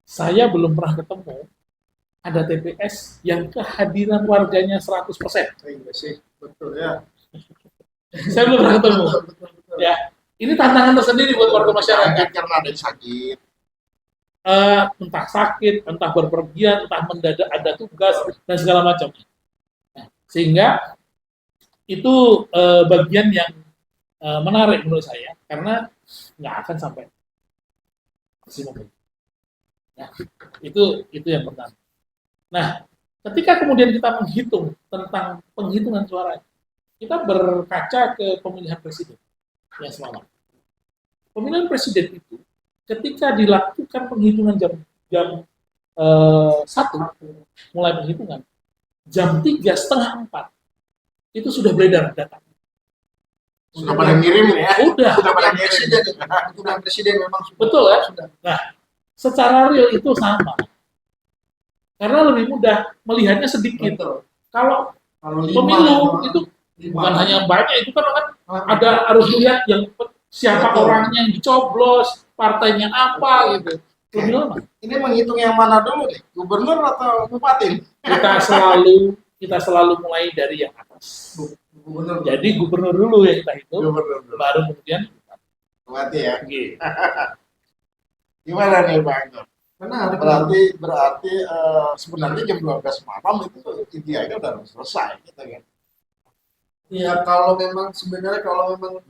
Saya belum pernah ketemu ada TPS yang kehadiran warganya 100%. Iya sih, betul ya. Saya belum pernah ketemu. Betul, betul, betul. Ya, ini tantangan tersendiri buat warga masyarakat. Sakit karena ada yang sakit. Entah sakit, entah berpergian, entah mendadak ada tugas dan segala macam. Nah, sehingga itu bagian yang menarik menurut saya karena nggak akan sampai maksimum. Nah, itu yang pertama. Nah, ketika kemudian kita menghitung tentang penghitungan suara, kita berkaca ke pemilihan presiden yang semalam. Pemilihan presiden itu ketika dilakukan penghitungan jam 1 mulai penghitungan, jam 3 setengah 4 itu sudah beredar data. Sudah pada ngirim ya. Udah. Sudah pada Kemudian ngirim. presiden, kemudian presiden memang sudah. Betul ya? Sudah. Nah, secara real itu sama. Karena lebih mudah melihatnya sedikit. Betul. Kalau Kalau 5, pemilu itu bukan hanya banyak, itu kan ada harus lihat yang siapa Betul. orangnya yang dicoblos, partainya apa gitu. Lebih lama. Ini menghitung yang mana dulu nih? Gubernur atau bupati? Kita selalu mulai dari yang atas. gubernur. Jadi gubernur dulu yang kita hitung, Gubernur. baru kemudian Bupati ya. gitu. Gimana nih Pak Anton? Benar. Berarti sebenarnya jam 12 malam itu idealnya udah selesai gitu kan. Ya kalau memang sebenarnya kalau memang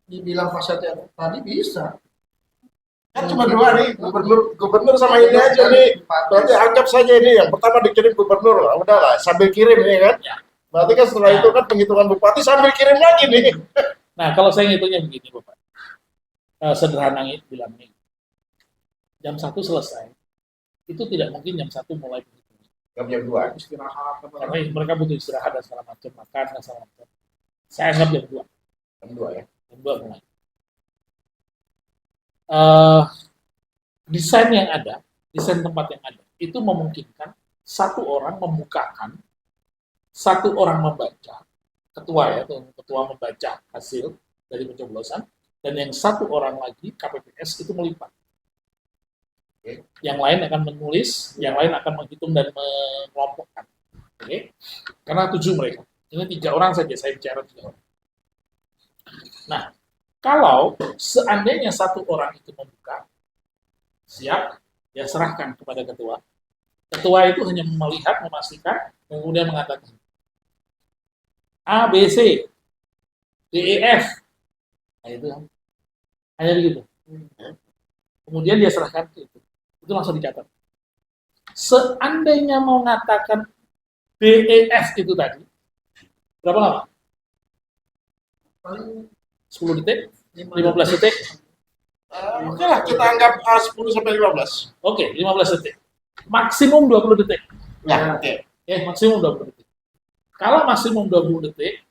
dibilang fasilitas tadi bisa. Kan cuma 2 nih, gubernur sama ini aja nih. Berarti anggap saja ini yang pertama dikirim gubernur, lah, udahlah sambil kirim ya kan. Ya. Berarti kan setelah itu kan penghitungan bupati sambil kirim lagi nih. Nah, kalau saya ngitungnya begini, Bapak. Sederhana bilang nih. Jam 1 selesai. Itu tidak mungkin jam 1 mulai penghitungan. Jam 2. Istirahat. Karena mereka butuh istirahat dan segala macam, makan dan segala macam. Saya anggap jam 2. Jam 2 ya. Jam 2 mulai. Desain yang ada, desain tempat yang ada, itu memungkinkan satu orang membukakan, satu orang membaca, ketua ya, ketua membaca hasil dari pencoblosan, dan yang satu orang lagi KPPS itu melipat. Yang lain akan menulis, yang lain akan menghitung dan mengelompokkan. Oke? Karena 7 mereka. Ini 3 orang saja, saya bicara 3 orang. Nah, kalau seandainya satu orang itu membuka, siap, ya serahkan kepada ketua. Ketua itu hanya melihat, memastikan, kemudian mengatakan A, B, C, D, E, F. Nah, itu hanya begitu. Kemudian dia serahkan ke itu langsung dicatat. Seandainya mau mengatakan D, E, F itu tadi, berapa lama? Paling 10 detik? 15 detik? Oke lah, kita anggap 10 sampai 15. Oke, 15 detik. Maksimum 20 detik. Ya, oke. Maksimum 20 detik. Kalau maksimum 20 detik,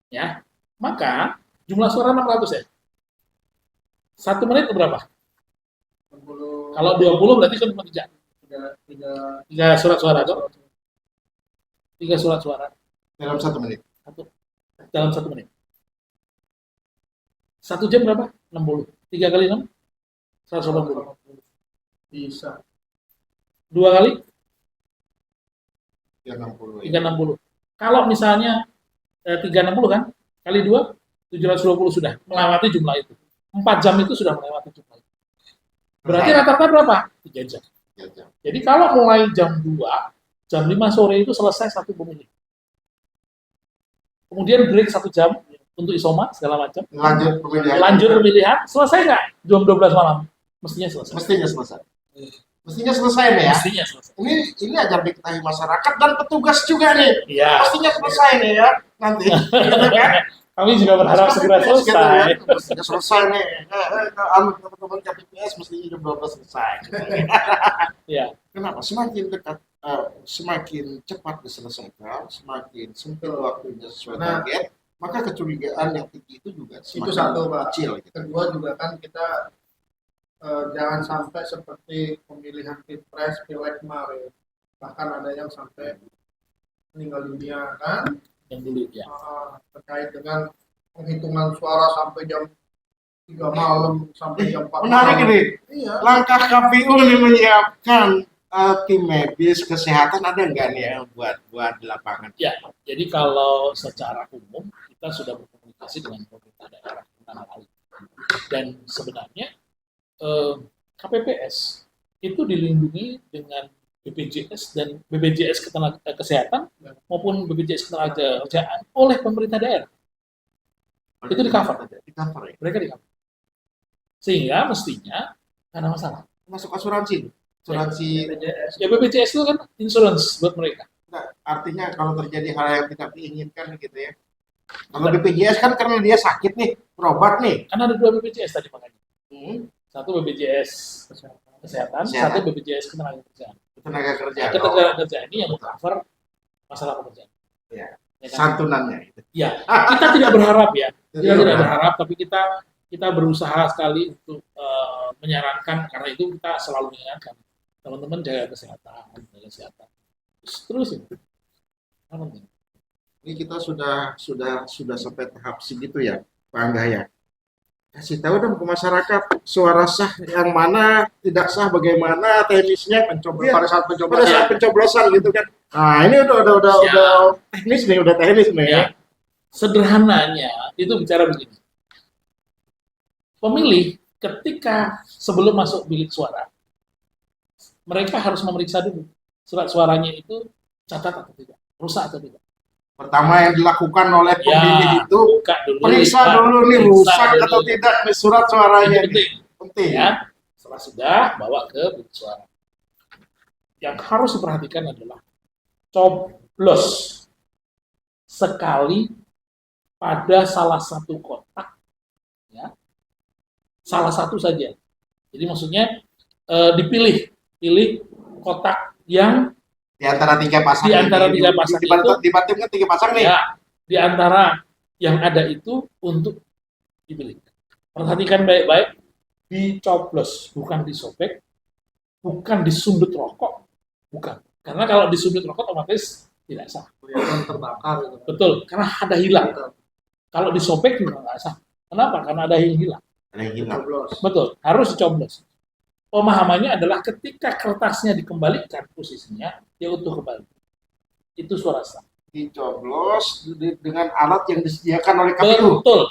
ya, maka jumlah suara 600 ya. 1 menit berapa? 60, Kalau 20 berarti kan cuma 3. tiga 3 surat suara toh? 3 surat suara. dalam 1 menit. Dalam 1 menit. 1 jam berapa? 60. 3 kali 6? 180. bisa. 2 kali? 360 ya. 360. Kalau misalnya 360 kan? Kali 2, 720 sudah melewati jumlah itu. 4 jam itu sudah melewati jumlah itu. Berarti rata-rata berapa? 3 jam. Ya, jam. Jadi kalau mulai jam 2, jam 5 sore itu selesai 1 pemilih. Kemudian break 1 jam untuk isoma segala macam. Lanjut pemilihan. Lanjut pemilihan, selesai nggak? Jam 12 malam. Mestinya selesai. Mestinya selesai. Mestinya selesai nih ya. Mestinya selesai. Ini agar diketahui masyarakat dan petugas juga nih. Iya. Mestinya selesai nih ya nanti. Gitu kan? Kami juga berharap segera KPPS gitu ya. selesai. Mestinya selesai nih. Teman-teman KPPS mestinya jam 12 selesai. Iya. Kenapa? Semakin dekat, semakin cepat diselesaikan, semakin sempit waktunya sesuai Nah, target, maka kecurigaan yang tinggi itu juga Itu semakin satu, Pak. kecil. Gitu. Kedua juga kan kita jangan sampai seperti pemilihan pilpres, pileg kemarin. Bahkan ada yang sampai meninggal dunia kan. Yang dulu ya. Terkait dengan penghitungan suara sampai jam 3 malam sampai jam 4 Menarik malam. ini. Iya. Langkah KPU nih menyiapkan tim medis kesehatan ada nggak nih ya buat di lapangan? Ya, jadi kalau secara umum kita sudah berkomunikasi dengan pemerintah daerah tentang hal itu. Dan sebenarnya KPPS itu dilindungi dengan BPJS dan BPJS Kesehatan maupun BPJS Ketenagakerjaan oleh pemerintah daerah. Itu di cover. Di cover ya. Mereka di cover. Sehingga mestinya nggak ada masalah. Masuk asuransi. Asuransi. BPJS. Ya BPJS itu kan insurance buat mereka. Nah, artinya kalau terjadi hal yang tidak diinginkan gitu ya. Kalau BPJS kan karena dia sakit nih, berobat nih. Kan ada 2 BPJS tadi makanya. Hmm. Satu BPJS Kesehatan, satu BPJS Ketenagakerjaan. Tenaga kerja. Ketenagakerjaan ini yang cover masalah pekerjaan. Ya. Ya kan? Santunannya itu. Ya, kita tidak berharap ya. Kita Tidak tidak berharap. berharap, tapi kita berusaha sekali untuk menyarankan, karena itu kita selalu mengingatkan teman-teman jaga kesehatan. Terus itu. Apa penting? Ini kita sudah sampai tahap segitu ya, Pak Angga ya. Kasih tahu dong ke masyarakat suara sah yang mana, tidak sah bagaimana teknisnya. Pada saat Pada pencoblosan. saat pencoblosan gitu kan. Nah, ini udah teknis nih, udah teknis nih. Ya, sederhananya itu bicara begini. Pemilih ketika sebelum masuk bilik suara, mereka harus memeriksa dulu surat suaranya itu catat atau tidak, rusak atau tidak. Pertama yang dilakukan oleh pemilih itu buka dulu, periksa lihat, dulu nih periksa rusak dulu. atau tidak nih surat suaranya. Itu Nih. penting. Penting. Ya, setelah sudah bawa ke bilik suara. Yang harus diperhatikan adalah coblos sekali pada salah satu kotak, ya, salah satu saja. Jadi maksudnya pilih kotak yang Di antara 3 pasang. Di antara 3 pasang itu. Dibantu kan 3 pasang nih. ya di antara yang ada itu untuk dipilih. Perhatikan baik-baik, dicoblos, bukan disobek, bukan disundut rokok, bukan. Karena kalau disundut rokok otomatis tidak sah. Kelihatan terbakar gitu. Betul, karena ada hilang. Kalau disobek juga nggak sah. Kenapa? Karena ada yang hilang. Ada yang hilang. Coblos. Betul, harus dicoblos. Pemahamannya adalah ketika kertasnya dikembalikan posisinya, dia utuh kembali. Itu suara sah. Dicoblos dengan alat yang disediakan oleh KPU. Betul,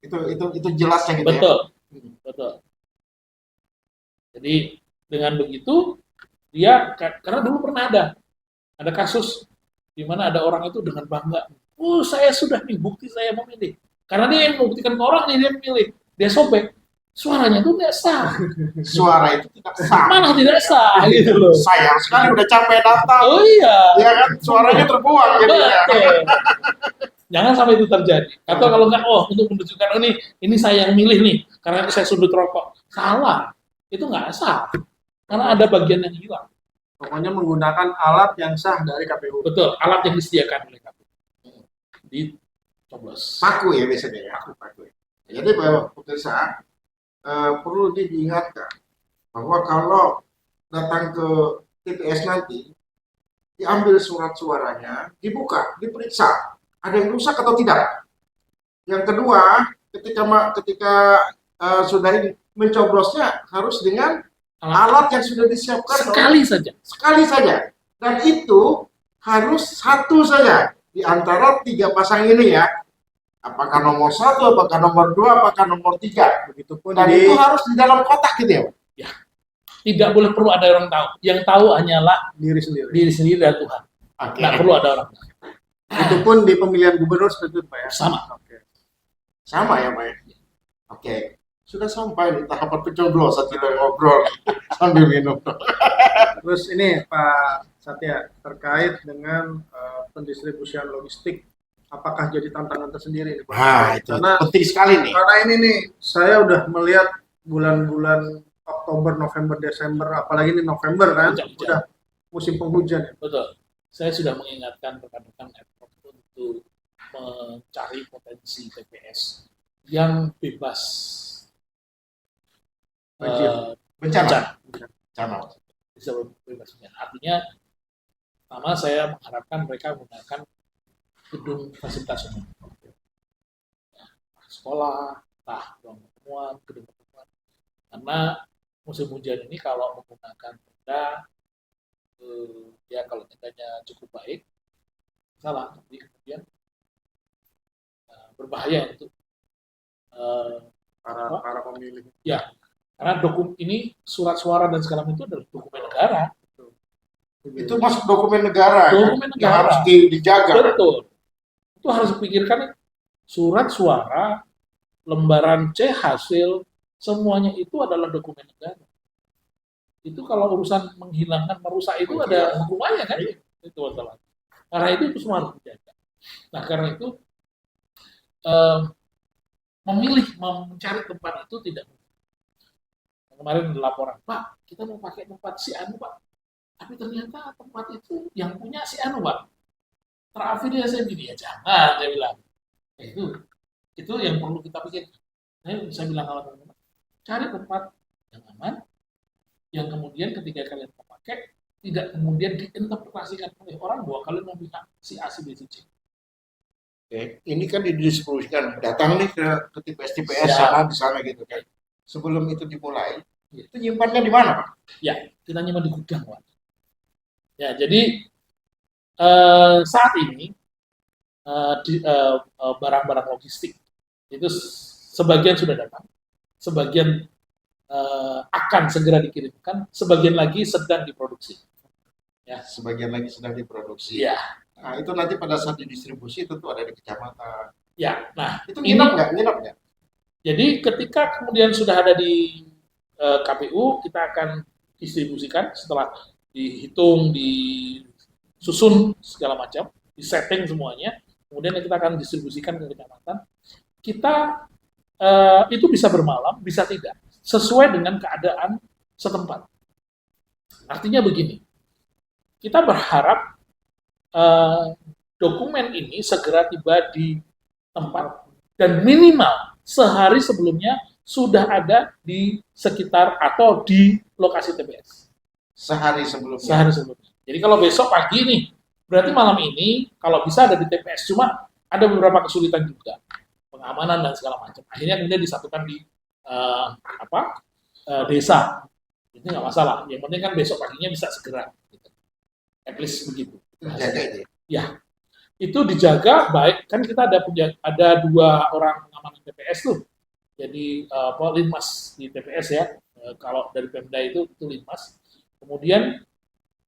Itu jelasnya gitu betul, ya. betul. Jadi dengan begitu dia, karena dulu pernah ada kasus di mana ada orang itu dengan bangga, saya sudah nih bukti saya memilih. Karena dia yang membuktikan ke orang nih dia memilih, dia sobek, suaranya itu nggak sah, Suara itu tidak sah. mana tidak sah gitu loh. Sayang sekali udah capek datang. Oh iya, Ya kan suaranya terbuang jadinya. betul. Jangan sampai itu terjadi. Atau kalau nggak, untuk menunjukkan ini saya yang milih nih, karena itu saya sundut rokok. Salah, itu nggak sah. Karena ada bagian yang hilang. Pokoknya menggunakan alat yang sah dari KPU. Betul, alat yang disediakan oleh KPU. Dicoblos. Paku ya biasanya ya. Paku ya. Jadi pemirsa perlu diingatkan bahwa kalau datang ke TPS nanti, diambil surat suaranya, dibuka, diperiksa, ada yang rusak atau tidak. Yang kedua, ketika sudah ini mencoblosnya harus dengan alat yang sudah disiapkan sekali saja, dan itu harus satu saja di antara 3 pasang ini ya, apakah nomor 1, apakah nomor 2, apakah nomor 3, Begitupun dan itu harus di dalam kotak gitu ya. Ya, tidak boleh perlu ada orang tahu. Yang tahu hanyalah diri sendiri. diri sendiri dan Tuhan. Nggak perlu ada orang tahu. Itu pun di pemilihan gubernur seperti itu Pak ya. Sama. Sama ya Pak. Oke. Sudah sampai di tahapan pencoblosan, kita ngobrol sambil minum. Terus ini Pak Satya, terkait dengan pendistribusian logistik, apakah jadi tantangan tersendiri nih Pak? Nah, itu penting sekali nih. Karena ini nih, saya udah melihat bulan-bulan Oktober, November, Desember, apalagi ini November kan, udah musim penghujan ya. Betul. Saya sudah mengingatkan rekan-rekan Airport untuk mencari potensi TPS yang bebas bencana. Bisa bebas bencana. Artinya, pertama saya mengharapkan mereka menggunakan gedung fasilitas umum, sekolah, ruang pertemuan, gedung pertemuan. Karena musim hujan ini kalau menggunakan tenda, ya kalau tendanya cukup baik, salah, tapi kemudian berbahaya untuk para pemilih. Ya, karena ini surat suara dan segala macam itu adalah dokumen negara. Itu masuk dokumen negara. Dokumen yang negara harus dijaga. Betul. Itu harus dipikirkan, surat suara, lembaran C hasil, semuanya itu adalah dokumen negara. Itu kalau urusan menghilangkan, merusak itu ada hukumannya kan? Itu masalah. Karena itu semua harus dijaga. Nah karena itu memilih mencari tempat itu tidak mudah. Kemarin ada laporan, Pak, kita mau pakai tempat si Anu Pak, tapi ternyata tempat itu yang punya si Anu Pak, terafiliasi gini ya jangan, saya bilang. Itu yang perlu kita pikirkan. Saya bilang kalau teman-teman, cari tempat yang aman, yang kemudian ketika kalian memakai tidak kemudian diinterpretasikan oleh orang bahwa kalian memihak si A, si B, si C. Oke. Ini kan didistribusikan, datang nih ke TPS sana di sana gitu kan. Sebelum itu dimulai, itu nyimpannya di mana Pak? Ya, kita nyimpan di gudang Pak. Ya, jadi saat ini barang-barang logistik itu sebagian sudah datang, sebagian akan segera dikirimkan, sebagian lagi sedang diproduksi. Ya, sebagian lagi sedang diproduksi. Ya. Nah, itu nanti pada saat didistribusi tentu ada di kecamatan. Ya, nah itu nginap nggak? Jadi ketika kemudian sudah ada di KPU, kita akan distribusikan setelah dihitung, disusun segala macam, disetting semuanya, kemudian kita akan distribusikan ke kecamatan. Kita itu bisa bermalam, bisa tidak, sesuai dengan keadaan setempat. Artinya begini, kita berharap dokumen ini segera tiba di tempat dan minimal sehari sebelumnya sudah ada di sekitar atau di lokasi TPS. Sehari sebelumnya. Jadi kalau besok pagi nih, berarti malam ini kalau bisa ada di TPS. Cuma ada beberapa kesulitan juga, pengamanan dan segala macam. Akhirnya kemudian disatukan di desa. Itu nggak masalah. Yang penting kan besok paginya bisa segera. Gitu. At least begitu. Ya, itu dijaga baik. Kan kita ada 2 orang pengamanan TPS tuh. Jadi linmas di TPS ya. Kalau dari Pemda itu linmas. Kemudian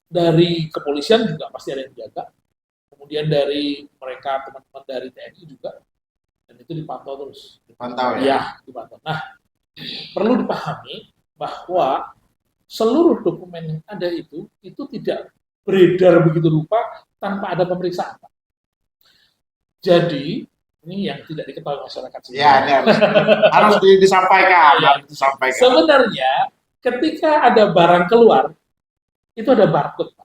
dari kepolisian juga pasti ada yang dijaga. Kemudian dari mereka teman-teman dari TNI juga. Dan itu dipantau terus. Dipantau ya? Ya, dipantau. Nah, perlu dipahami bahwa seluruh dokumen yang ada itu tidak beredar begitu rupa tanpa ada pemeriksaan. Jadi, ini yang tidak diketahui masyarakat sebenarnya. Ya, harus disampaikan. Harus disampaikan. Sebenarnya, ketika ada barang keluar, itu ada barcode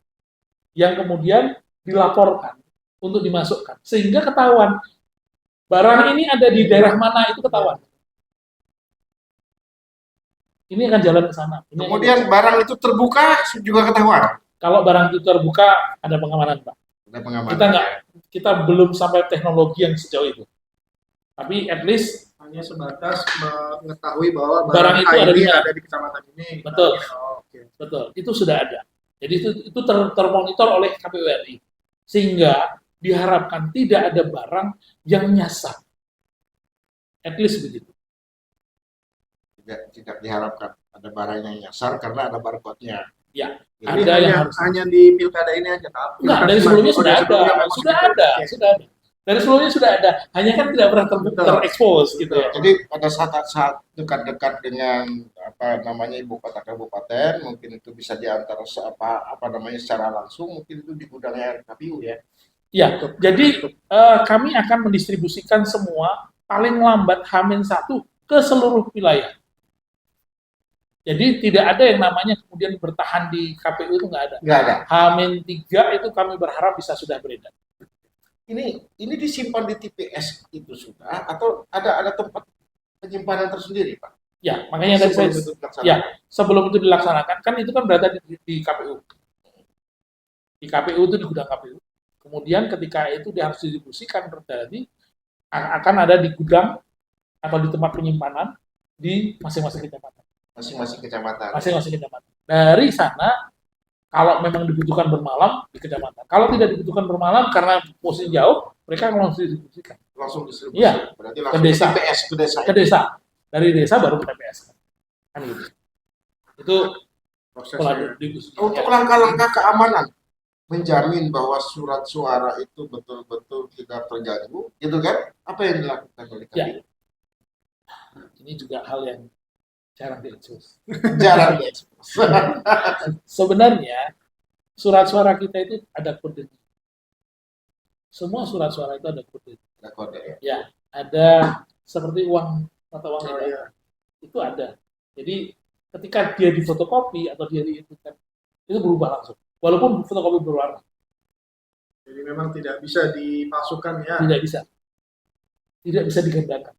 yang kemudian dilaporkan untuk dimasukkan. Sehingga ketahuan, barang ini ada di daerah mana, itu ketahuan. Ini akan jalan ke sana. Ini Kemudian barang itu terbuka juga ketahuan. kalau barang itu terbuka ada pengamanan, Pak. Ada pengamanan. Kita belum sampai teknologi yang sejauh itu. Tapi at least hanya sebatas mengetahui bahwa barang itu A ada ini di mana. ada di kecamatan ini. Betul. Oh, oke. Betul, itu sudah ada. Jadi itu termonitor oleh KPU RI. Sehingga diharapkan tidak ada barang yang nyasar. At least begitu. Tidak diharapkan ada barang yang nyasar karena ada barcode-nya. Ya, Jadi ada yang hanya di pilkada ini aja, Pak. enggak, dari sebelumnya sudah ada. Sudah ada. Dari sebelumnya sudah ada. Hanya kan tidak pernah terekspos gitu ya. Jadi pada saat dekat-dekat dengan ibu kota kabupaten, mungkin itu bisa diantar secara langsung, mungkin itu di gudangnya KPU ya. Ya, jadi kami akan mendistribusikan semua paling lambat H-1 ke seluruh wilayah. Jadi tidak ada yang namanya kemudian bertahan di KPU, itu nggak ada. Nggak ada. H-3 itu kami berharap bisa sudah beredar. Ini disimpan di TPS itu sudah atau ada tempat penyimpanan tersendiri, Pak? Ya, makanya tadi sebelum itu dilaksanakan kan itu kan berada di KPU. Di KPU itu di gudang KPU. Kemudian ketika itu dia harus didistribusikan terjadi akan ada di gudang atau di tempat penyimpanan di masing-masing kecamatan. Masing-masing kecamatan. Dari sana, kalau memang dibutuhkan bermalam di kecamatan. Kalau tidak dibutuhkan bermalam karena posisi jauh, mereka langsung didistribusikan. Langsung distribusi. Iya. Berarti langsung ke TPS, ke desa. Dari desa baru ke TPS. Kan gitu. Itu prosesnya. Untuk langkah-langkah keamanan, menjamin bahwa surat suara itu betul-betul tidak terganggu, gitu kan? Apa yang dilakukan oleh KPU? Ya. Ini juga hal yang jarang diekspos. Sebenarnya surat suara kita itu ada kode. Semua surat suara itu ada kode. Ada kode ya. Ya, ada seperti mata uang itu ada. Jadi ketika dia difotokopi atau dia itu berubah langsung. Walaupun fotokopi berwarna. Jadi memang tidak bisa dipalsukan ya. Tidak bisa. Tidak bisa digandakan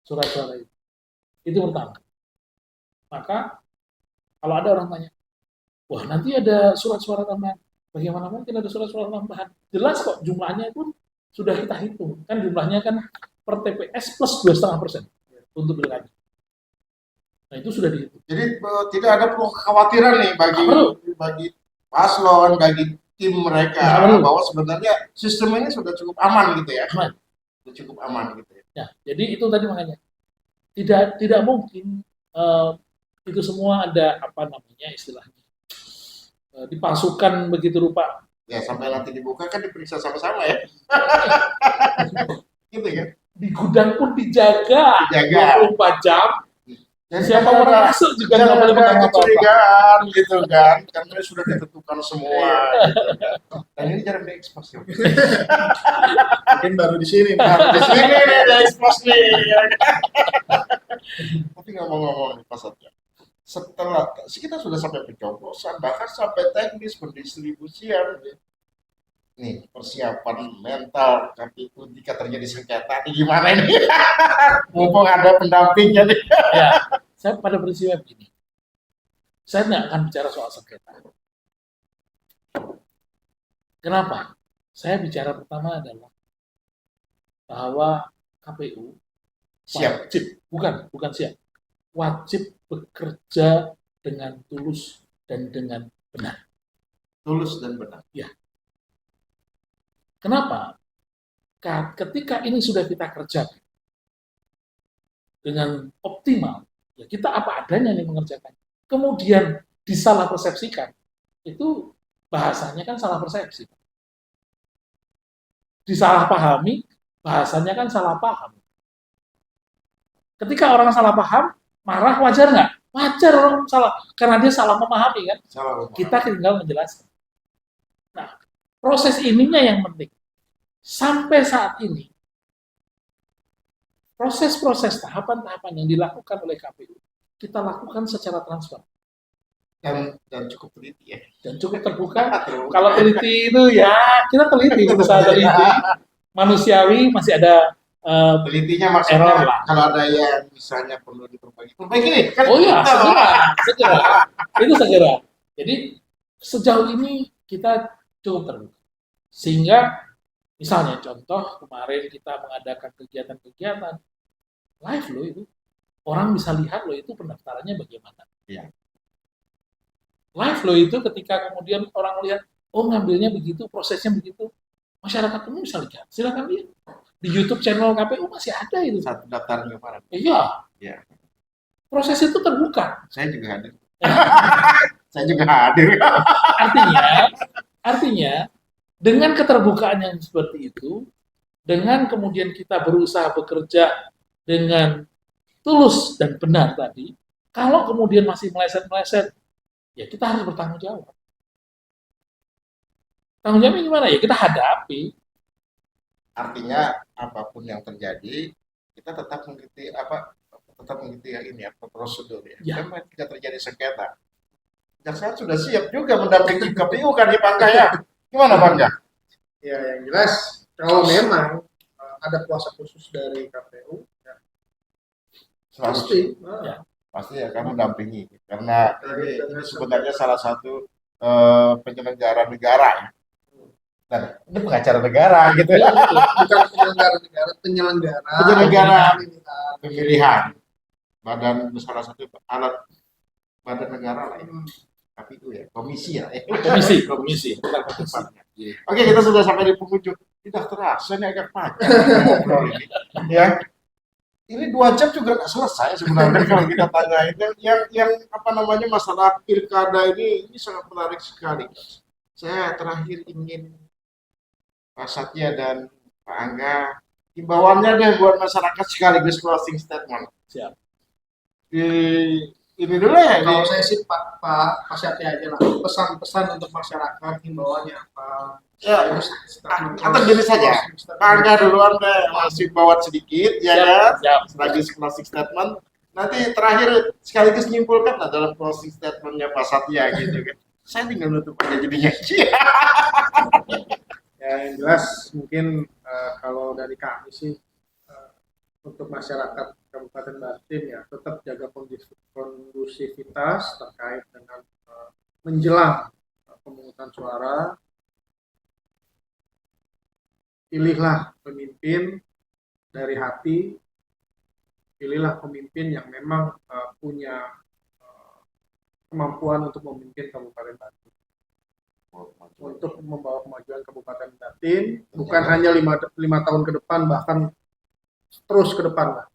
surat suara itu. Itu pertama. Maka kalau ada orang tanya, wah nanti ada surat suara tambahan. Bagaimana mungkin ada surat suara tambahan? Jelas kok jumlahnya itu sudah kita hitung. Kan jumlahnya kan per TPS plus 2,5% untuk pilkada. Nah itu sudah dihitung. Jadi tidak ada perlu kekhawatiran nih bagi paslon, bagi tim mereka bahwa sebenarnya sistem ini sudah cukup aman gitu ya. Aman. Sudah cukup aman gitu ya. Ya, jadi itu tadi makanya tidak mungkin itu semua ada istilahnya dipalsukan begitu rupa. Ya sampai nanti dibuka kan diperiksa sama-sama ya. Gitu ya. Di gudang pun dijaga 24 jam. Dan siapa orang masuk juga nggak boleh pegang kecurigaan gitu kan, karena sudah ditentukan semua. Gitu. Dan ini jarang diekspos ya. Mungkin baru di sini. Di sini nih diekspos nih. Tapi ngomong-ngomong nih Pak Satya, setelah kita sudah sampai pencoblosan, bahkan sampai teknis pendistribusian, nih persiapan mental KPU jika terjadi sengketa ini gimana ini? Mumpung ada pendampingnya nih. Ya, saya pada prinsipnya begini. Saya tidak akan bicara soal sengketa. Kenapa? Saya bicara pertama adalah bahwa KPU wajib, bukan siap, wajib bekerja dengan tulus dan dengan benar. Tulus dan benar. Ya. Kenapa? Ketika ini sudah kita kerjakan dengan optimal, ya kita apa adanya nih mengerjakan. Kemudian disalah persepsikan, itu bahasanya kan salah persepsi. Disalahpahami, bahasanya kan salah paham. Ketika orang salah paham, marah wajar nggak? Wajar orang salah, karena dia salah memahami kan. Kita tinggal menjelaskan. Nah, proses ininya yang penting. Sampai saat ini, proses-proses tahapan-tahapan yang dilakukan oleh KPU, kita lakukan secara transparan. Dan cukup teliti ya. Dan cukup terbuka. Kalau teliti itu ya, kita teliti, berusaha teliti. Manusiawi, masih ada Telitinya maksudnya error lah. kalau ada yang misalnya perlu diperbaiki nih kan Oh ya, gitu. segera. Itu segera. Jadi sejauh ini kita cukup terbuka. Sehingga misalnya contoh kemarin kita mengadakan kegiatan-kegiatan live loh itu. Orang bisa lihat loh itu pendaftarannya bagaimana. Iya. Live loh itu ketika kemudian orang lihat, oh ngambilnya begitu, prosesnya begitu. Masyarakat umum bisa lihat. Silakan lihat. Di YouTube channel KPU masih ada itu. Satu daftar kemarin. Iya. Iya. Proses itu terbuka. Saya juga hadir. Saya juga hadir. Artinya dengan keterbukaan yang seperti itu, dengan kemudian kita berusaha bekerja dengan tulus dan benar tadi, kalau kemudian masih meleset-meleset, ya kita harus bertanggung jawab. Tanggung jawabnya gimana? Ya kita hadapi. Artinya apapun yang terjadi, kita tetap mengikuti prosedur ya. Ya. Kan tidak terjadi sengketa. Jaksa sudah siap juga mendampingi KPU kan di Bangka ya. Gimana Bangka? Ya, yang jelas kalau memang ada kuasa khusus dari KPU, ya, pasti. Pasti akan mendampingi karena ini sebenarnya salah satu penyelenggara negara ya. Dan ini pengacara negara gitu ya. Bukan penyelenggara negara, penyelenggara Pemilihan. Badan salah satu alat badan negara lah ya. KPU ya, komisi ya. Komisi. Oke, kita sudah sampai di penghujung. Tidak terasa ini agak panjang ngobrol ini. Ya. Ini 2 jam juga nggak selesai sebenarnya kalau kita tanyain yang masalah pilkada ini sangat menarik sekali. Saya terakhir ingin Pak Satya dan Pak Angga himbauannya deh buat masyarakat sekaligus closing statement. Siap. Ini dulu ya. Kalau saya sih Pak Satya aja lah. Pesan-pesan untuk masyarakat himbauannya apa? Ya, atau gini saja. Pak Angga duluan deh masih bawa sedikit ya kan. Sebagai closing statement. Nanti terakhir sekaligus nyimpulkan lah dalam closing statementnya Pak Satya gitu kan. Saya tinggal nutup aja jadinya. Ya, yang jelas mungkin kalau dari kami sih untuk masyarakat Kabupaten Bantin ya tetap jaga kondusivitas terkait dengan menjelang pemungutan suara. Pilihlah pemimpin dari hati, pilihlah pemimpin yang memang punya kemampuan untuk memimpin Kabupaten Bantin. Untuk membawa kemajuan Kabupaten Bantin, bukan hanya 5 tahun ke depan, bahkan terus ke depan lah.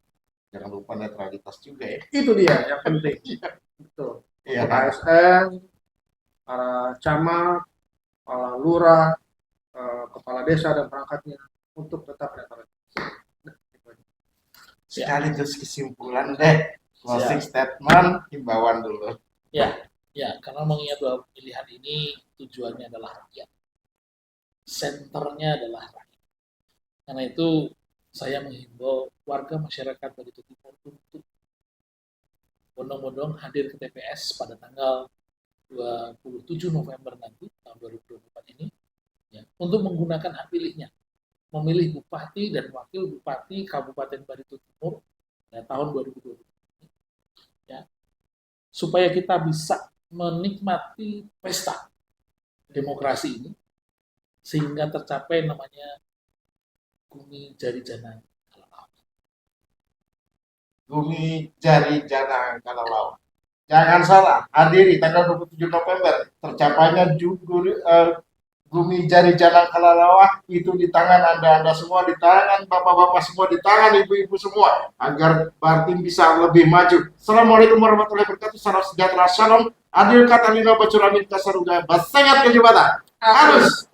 Jangan lupa netralitas juga ya. Itu dia yang penting. Betul. Iya. Untuk ASN, para camat, kepala lurah, kepala desa dan perangkatnya untuk tetap netralitas. Sekaligus kesimpulan deh, closing statement, himbauan dulu. Ya, karena mengingat bahwa pilihan ini tujuannya adalah rakyat. Senternya adalah rakyat. Karena itu saya menghimbau warga masyarakat Barito Timur untuk bondong-bondong hadir ke TPS pada tanggal 27 November nanti, tahun 2024 ini, ya, untuk menggunakan hak pilihnya, memilih Bupati dan Wakil Bupati Kabupaten Barito Timur pada tahun 2024 ini, ya, supaya kita bisa menikmati pesta demokrasi ini, sehingga tercapai namanya Gumi Jari Jana Kalalawa. Gumi Jari Jana Kalalawa. Jangan salah, hadiri tanggal 27 November, tercapainya Gumi Jari Jana Kalalawa itu di tangan Anda semua, di tangan bapak-bapak semua, di tangan ibu-ibu semua, agar Bantin bisa lebih maju. Assalamualaikum warahmatullahi wabarakatuh. Salam sejahtera, shalom. Adil kata lino bacuramin kasarugaya, basengat kejabatan. Harus.